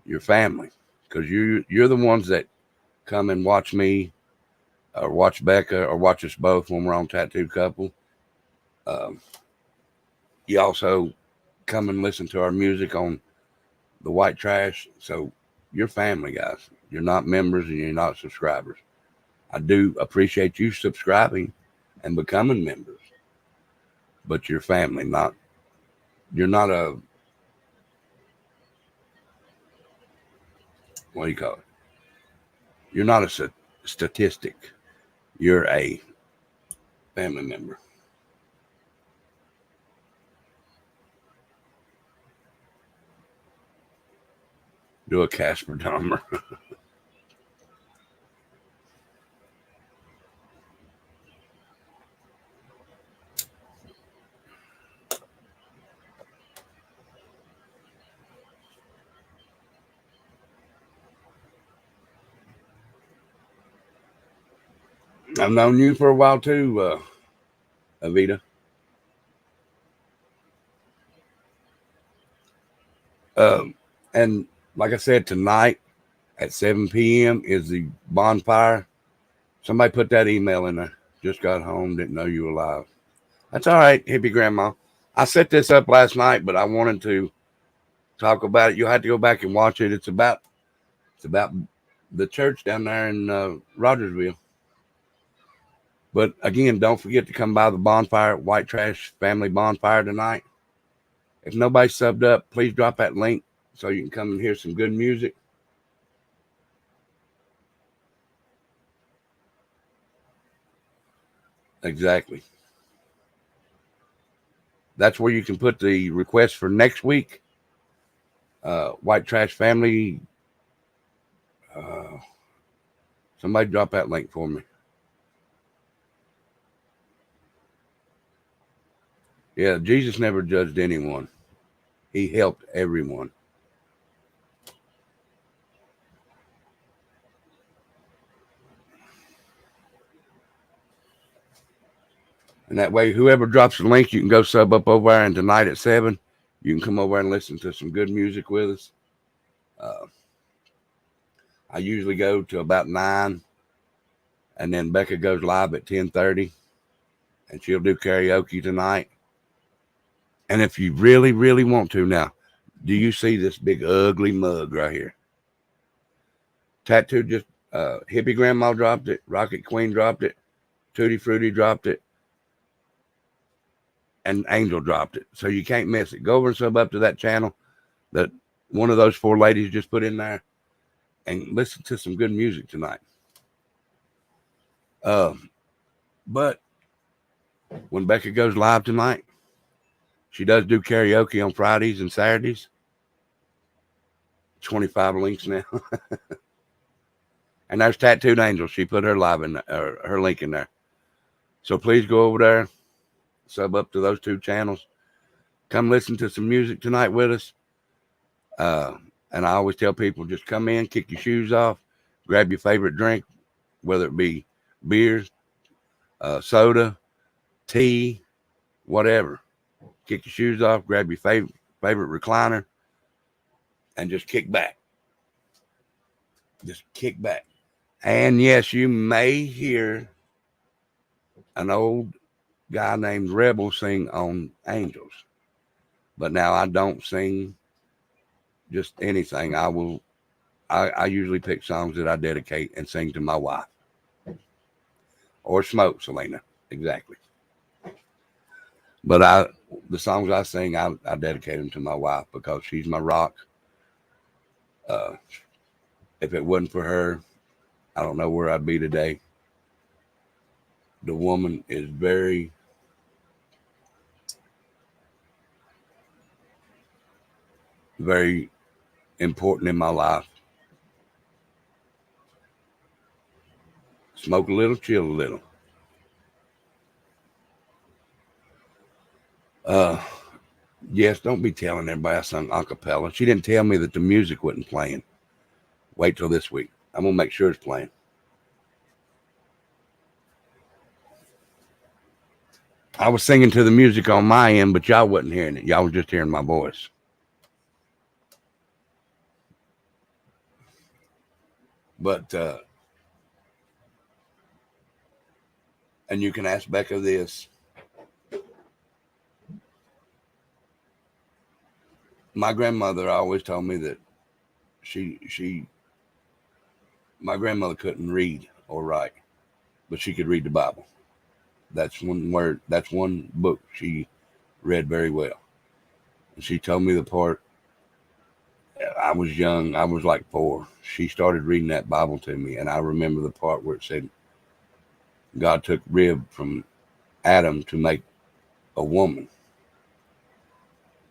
You're family, because you're the ones that come and watch me or watch Becca or watch us both when we're on Tattooed Couple. Um, you also come and listen to our music on the White Trash. So you're family, guys. You're not members and you're not subscribers. I do appreciate you subscribing and becoming members, but you're family, you're not a, what do you call it? You're not a statistic. You're a family member. Do a Casper Dahmer. I've known you for a while too, Avita. And like I said, tonight at 7 p.m. is the bonfire. Somebody put that email in there. Just got home, didn't know you were alive. That's all right, hippie grandma. I set this up last night, but I wanted to talk about it. You'll have to go back and watch it. It's about the church down there in Rogersville. But again, don't forget to come by the bonfire, White Trash Family Bonfire tonight. If nobody subbed up, please drop that link so you can come and hear some good music. Exactly. That's where you can put the request for next week. White Trash Family. Somebody drop that link for me. Yeah, Jesus never judged anyone. He helped everyone. And that way, whoever drops the link, you can go sub up over there. And tonight at 7, you can come over and listen to some good music with us. I usually go to about 9, and then Becca goes live at 10:30, and she'll do karaoke tonight. And if you really, really want to now, do you see this big ugly mug right here? Tattoo just Hippie Grandma dropped it, Rocket Queen dropped it, Tutti Frutti dropped it, and Angel dropped it. So you can't miss it. Go over and sub up to that channel that one of those 4 ladies just put in there and listen to some good music tonight. But when Becca goes live tonight, she does do karaoke on Fridays and Saturdays. 25 links now. And there's Tattooed Angel. She put her live in her link in there. So please go over there, sub up to those 2 channels. Come listen to some music tonight with us. And I always tell people, just come in, kick your shoes off, grab your favorite drink, whether it be beer, soda, tea, whatever. Kick your shoes off, grab your favorite recliner, and just kick back. Just kick back. And yes, you may hear an old guy named Rebel sing on Angels. But now I don't sing just anything. I usually pick songs that I dedicate and sing to my wife. Or Smoke, Selena. Exactly. But the songs I sing, I dedicate them to my wife because she's my rock. If it wasn't for her, I don't know where I'd be today. The woman is very, very important in my life. Smoke a little, chill a little. Yes, don't be telling everybody I sung a cappella. She didn't tell me that the music wasn't playing. Wait till this week. I'm going to make sure it's playing. I was singing to the music on my end, but y'all wasn't hearing it. Y'all was just hearing my voice. But, and you can ask Becca this. My grandmother always told me that my grandmother couldn't read or write, but she could read the Bible. That's one book she read very well. And she told me the part, I was young, I was like 4. She started reading that Bible to me, and I remember the part where it said, God took rib from Adam to make a woman.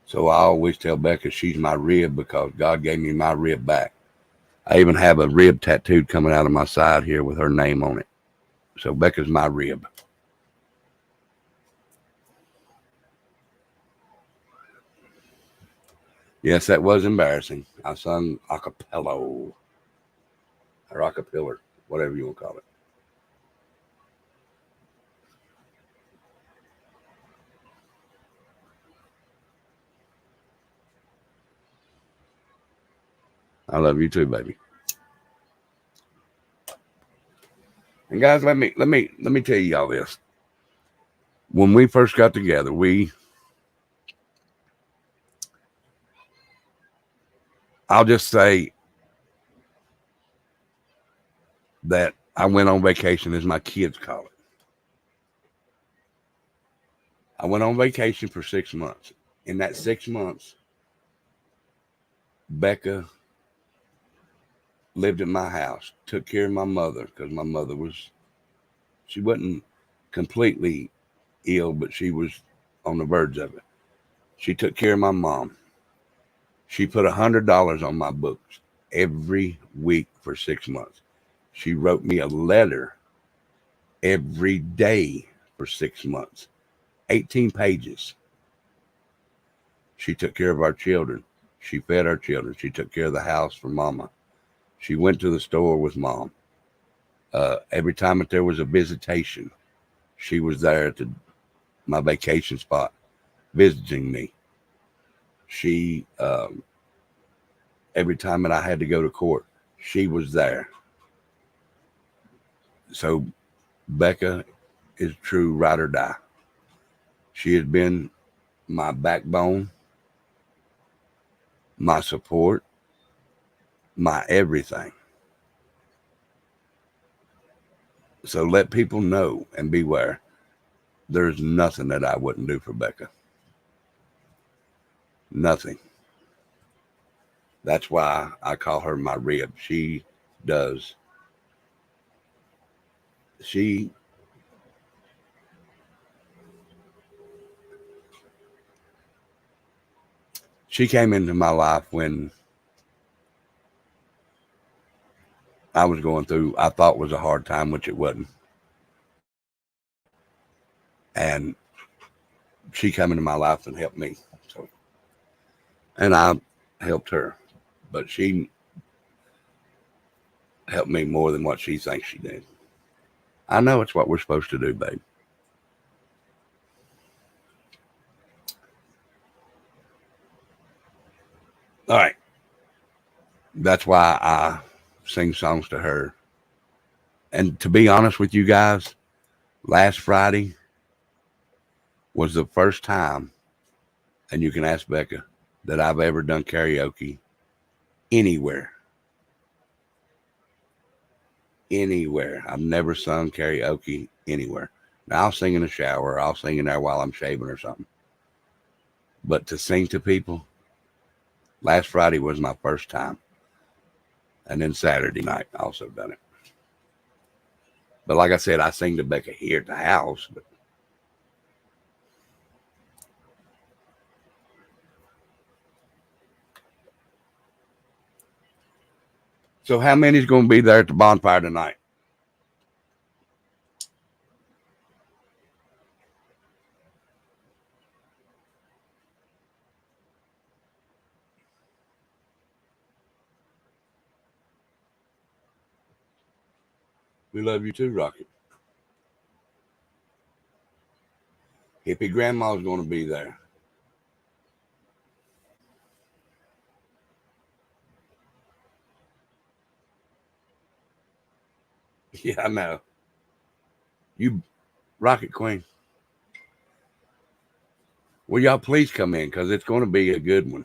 So I always tell Becca she's my rib because God gave me my rib back. I even have a rib tattooed coming out of my side here with her name on it. So Becca's my rib. Yes, that was embarrassing. I sung a cappella or a cappella, whatever you want to call it. I love you too, baby. And guys, let me tell y'all this. When we first got together, I'll just say that I went on vacation, as my kids call it. I went on vacation for 6 months. In that 6 months, Becca lived at my house, took care of my mother because my mother she wasn't completely ill, but she was on the verge of it. She took care of my mom. She put $100 on my books every week for 6 months. She wrote me a letter every day for 6 months, 18 pages. She took care of our children. She fed our children. She took care of the house for mama. She went to the store with mom. Every time that there was a visitation, she was there at my vacation spot visiting me. She, every time that I had to go to court, she was there. So Becca is true ride or die. She has been my backbone, my support, my everything. So let people know and beware. There's nothing that I wouldn't do for Becca. Nothing. That's why I call her my rib. She does. She came into my life when I was going through, I thought was a hard time, which it wasn't. And she came into my life and helped me. So, and I helped her, but she helped me more than what she thinks she did. I know it's what we're supposed to do, babe. All right. That's why I sing songs to her. And to be honest with you guys, last Friday, was the first time, and you can ask Becca, that I've ever done karaoke anywhere. Anywhere. I've never sung karaoke anywhere. Now I'll sing in the shower, I'll sing in there while I'm shaving or something. But to sing to people, last Friday was my first time. And then Saturday night I also done it. But like I said, I sing to Becca here at the house. But so how many's going to be there at the bonfire tonight? We love you too, Rocket. Hippie Grandma's going to be there. Yeah, I know. You, Rocket Queen. Will y'all please come in, because it's going to be a good one.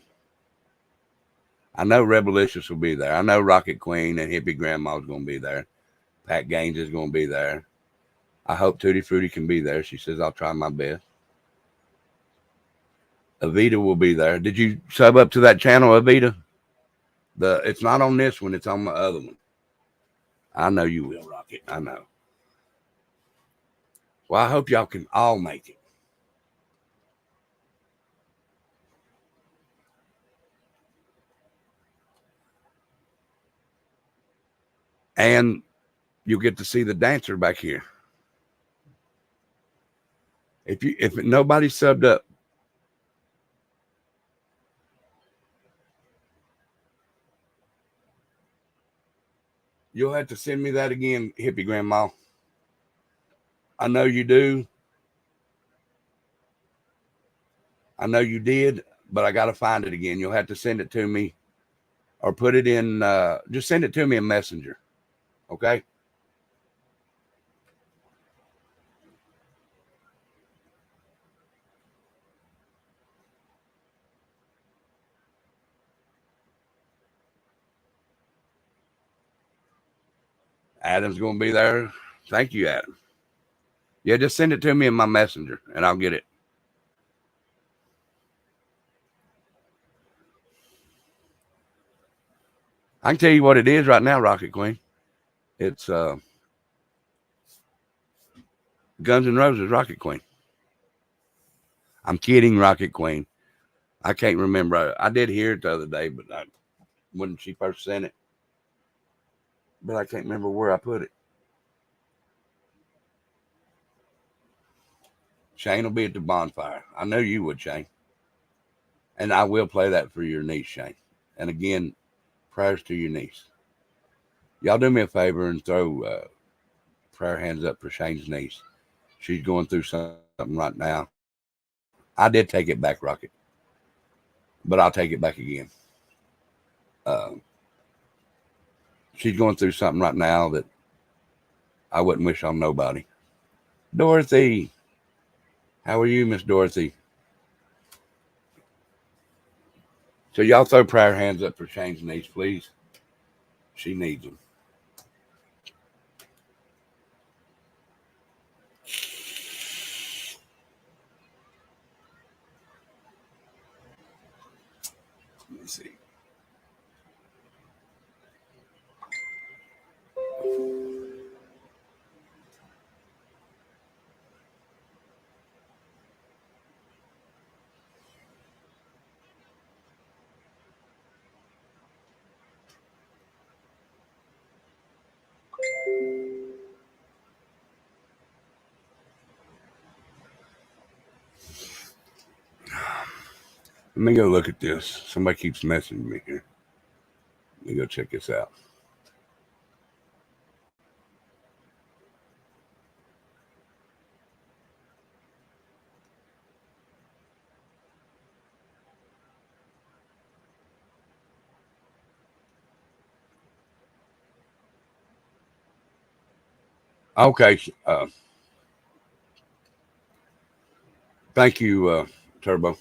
I know Rebelicious will be there. I know Rocket Queen and Hippie Grandma's going to be there. Pat Gaines is going to be there. I hope Tutti Frutti can be there. She says I'll try my best. Avita will be there. Did you sub up to that channel, Avita? It's not on this one. It's on my other one. I know you will, Rocket. I know. Well, I hope y'all can all make it. And you'll get to see the dancer back here. If nobody subbed up, you'll have to send me that again, Hippie Grandma. I know you do. I know you did, but I got to find it again. You'll have to send it to me, or put it in. Just send it to me in Messenger, okay? Adam's going to be there. Thank you, Adam. Yeah, just send it to me in my Messenger, and I'll get it. I can tell you what it is right now, Rocket Queen. It's Guns N' Roses, Rocket Queen. I'm kidding, Rocket Queen. I can't remember. I did hear it the other day, but when she first sent it, but I can't remember where I put it. Shane will be at the bonfire. I know you would, Shane. And I will play that for your niece, Shane. And again, prayers to your niece. Y'all do me a favor and throw prayer hands up for Shane's niece. She's going through something right now. I did take it back, Rocket, but I'll take it back again. Uh, she's going through something right now that I wouldn't wish on nobody. Dorothy, how are you, Miss Dorothy? So y'all throw prayer hands up for Shane's niece, please. She needs them. Let me see. Let me go look at this. Somebody keeps messaging me here. Let me go check this out. Okay. Thank you, Turbo.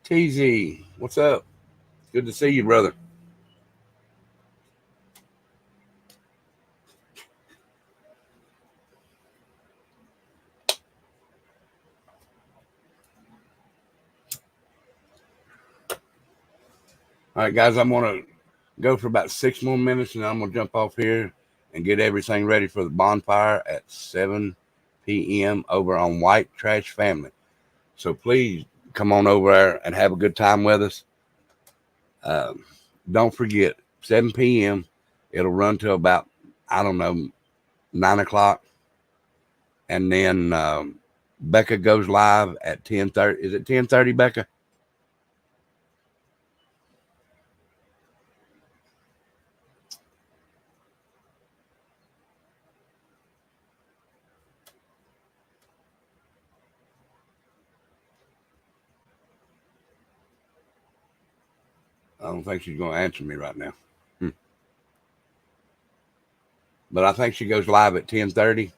TZ, what's up? Good to see you, brother. All right, guys, I'm going to go for about 6 more minutes, and I'm going to jump off here and get everything ready for the bonfire at 7 p.m. over on White Trash Family. So please come on over there and have a good time with us. Don't forget, 7 p.m. It'll run till about, I don't know, 9 o'clock. And then Becca goes live at 10:30. Is it 10:30, Becca? I don't think she's going to answer me right now. But I think she goes live at 10:30.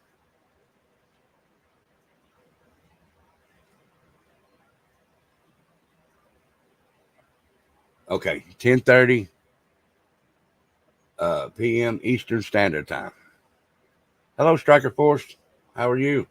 Okay, 10:30 p.m. Eastern Standard Time. Hello, Striker Force. How are you?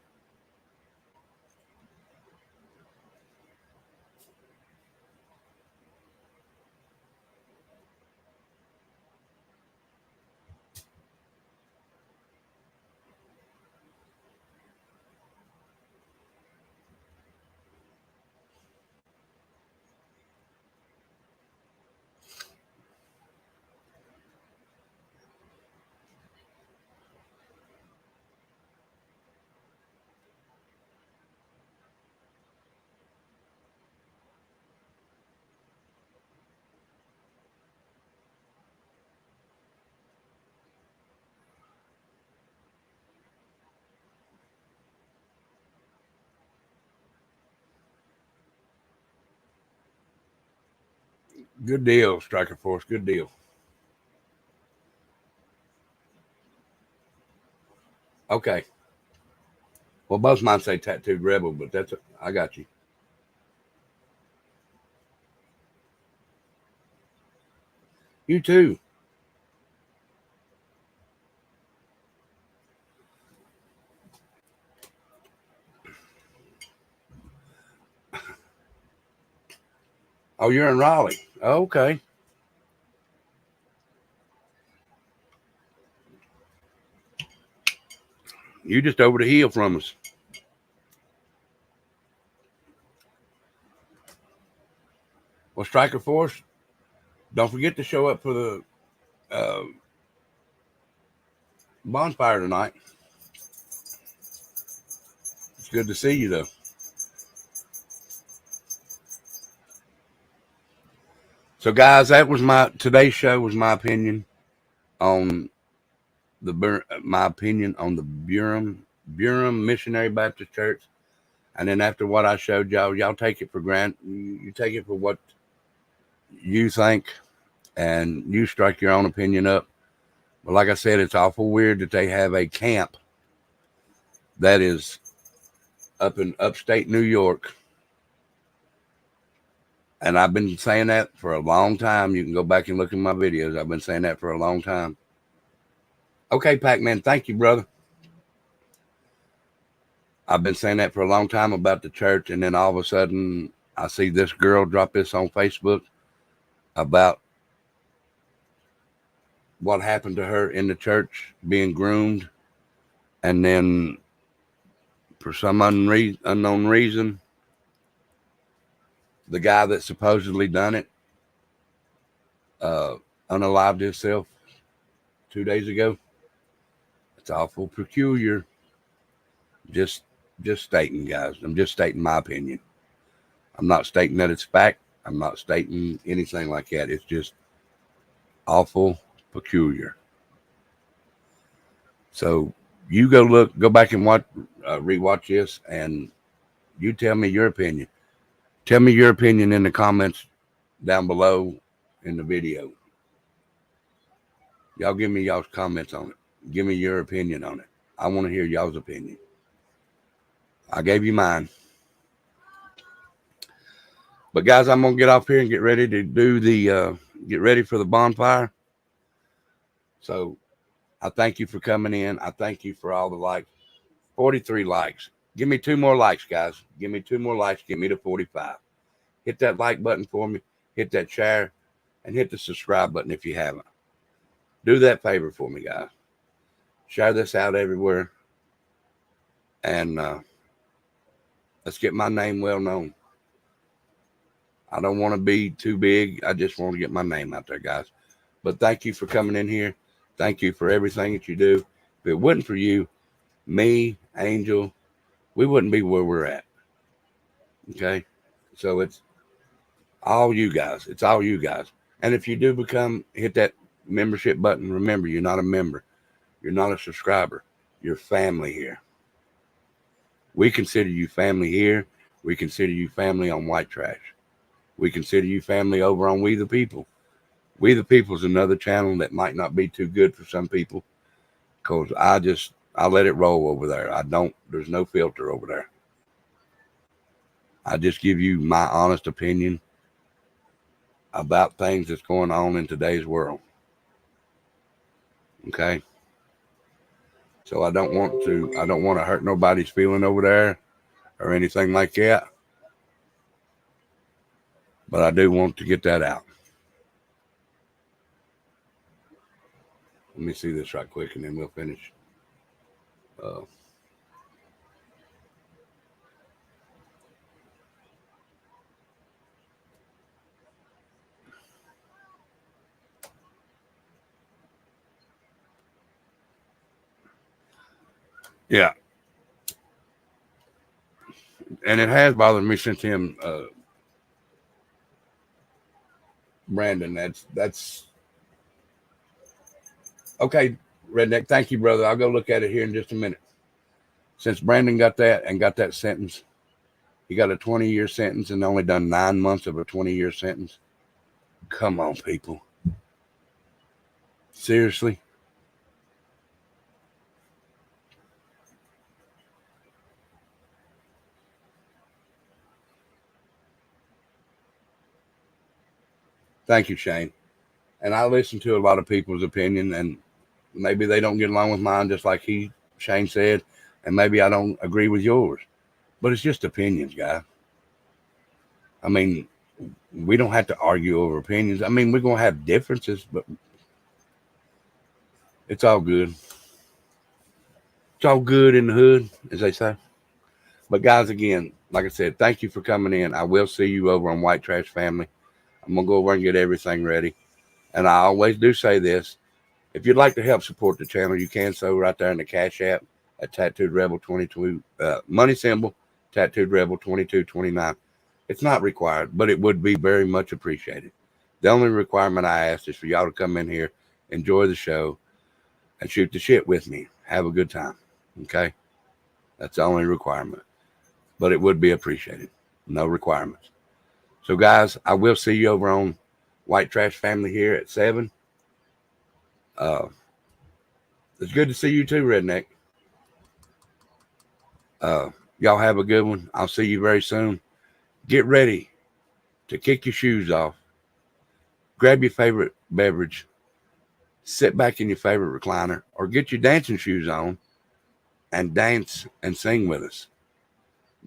Good deal, Striker Force. Good deal. Okay. Well, both mine say Tattooed Rebel, but I got you. You too. Oh, you're in Raleigh. Okay. You just over the hill from us. Well, Striker Force, don't forget to show up for the uh, bonfire tonight. It's good to see you, though. So, guys, that was today's show. Was my opinion on the BUREM Missionary Baptist Church. And then after what I showed y'all take it for granted. You take it for what you think, and you strike your own opinion up. But like I said, it's awful weird that they have a camp that is up in upstate New York. And I've been saying that for a long time. You can go back and look at my videos. I've been saying that for a long time. Okay, Pac-Man, thank you, brother. I've been saying that for a long time about the church, and then all of a sudden I see this girl drop this on Facebook about what happened to her in the church, being groomed, and then for some unknown reason, the guy that supposedly done it uh, unalived himself 2 days ago. It's awful peculiar. Just just stating, guys. I'm just stating my opinion. I'm not stating that it's fact. I'm not stating anything like that. It's just awful peculiar. So you go back and rewatch this, and you tell me your opinion. Tell me your opinion in the comments down below in the video. Y'all give me y'all's comments on it. Give me your opinion on it. I want to hear y'all's opinion. I gave you mine. But guys, I'm gonna get off here and get ready to do get ready for the bonfire. So I thank you for coming in. I thank you for all the likes. 43 likes. Give me 2 more likes, guys. Give me 2 more likes. Get me to 45. Hit that like button for me. Hit that share, and hit the subscribe button if you haven't. Do that favor for me, guys. Share this out everywhere, and let's get my name well known. I don't want to be too big. I just want to get my name out there, guys. But thank you for coming in here. Thank you for everything that you do. If it wasn't for you, me, Angel, we wouldn't be where we're at. Okay? So it's all you guys. It's all you guys. And if you do hit that membership button, remember, you're not a member. You're not a subscriber. You're family here. We consider you family here. We consider you family on White Trash. We consider you family over on We the People. We the People is another channel that might not be too good for some people, because I let it roll over there. There's no filter over there. I just give you my honest opinion about things that's going on in today's world. Okay? So I don't want to hurt nobody's feeling over there or anything like that. But I do want to get that out. Let me see this right quick, and then we'll finish. Yeah. And it has bothered me since him, Brandon. That's okay, Redneck. Thank you, brother. I'll go look at it here in just a minute. Since Brandon got that sentence, he got a 20-year sentence and only done 9 months of a 20-year sentence. Come on, people. Seriously? Thank you, Shane. And I listen to a lot of people's opinion, and maybe they don't get along with mine, just like Shane said, and maybe I don't agree with yours. But it's just opinions, guys. I mean, we don't have to argue over opinions. I mean, we're going to have differences, but it's all good. It's all good in the hood, as they say. But guys, again, like I said, thank you for coming in. I will see you over on White Trash Family. I'm going to go over and get everything ready. And I always do say this. If you'd like to help support the channel, you can so right there in the Cash App at Tattooed Rebel 22, money symbol, Tattooed Rebel 2229. It's not required, but it would be very much appreciated. The only requirement I ask is for y'all to come in here, enjoy the show, and shoot the shit with me. Have a good time. Okay? That's the only requirement. But it would be appreciated. No requirements. So, guys, I will see you over on White Trash Family here at 7. It's good to see you too, Redneck. Y'all have a good one. I'll see you very soon. Get ready to kick your shoes off. Grab your favorite beverage. Sit back in your favorite recliner, or get your dancing shoes on and dance and sing with us.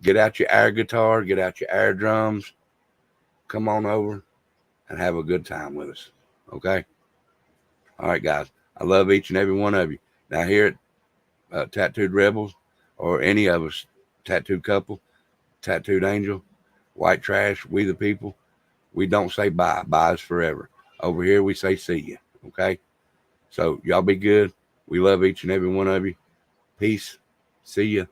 Get out your air guitar, get out your air drums. Come on over and have a good time with us. Okay? All right, guys. I love each and every one of you. Now, here at Tattooed Rebels, or any of us, Tattooed Couple, Tattooed Angel, White Trash, We the People, we don't say bye. Bye is forever. Over here, we say see you. Okay? So, y'all be good. We love each and every one of you. Peace. See ya.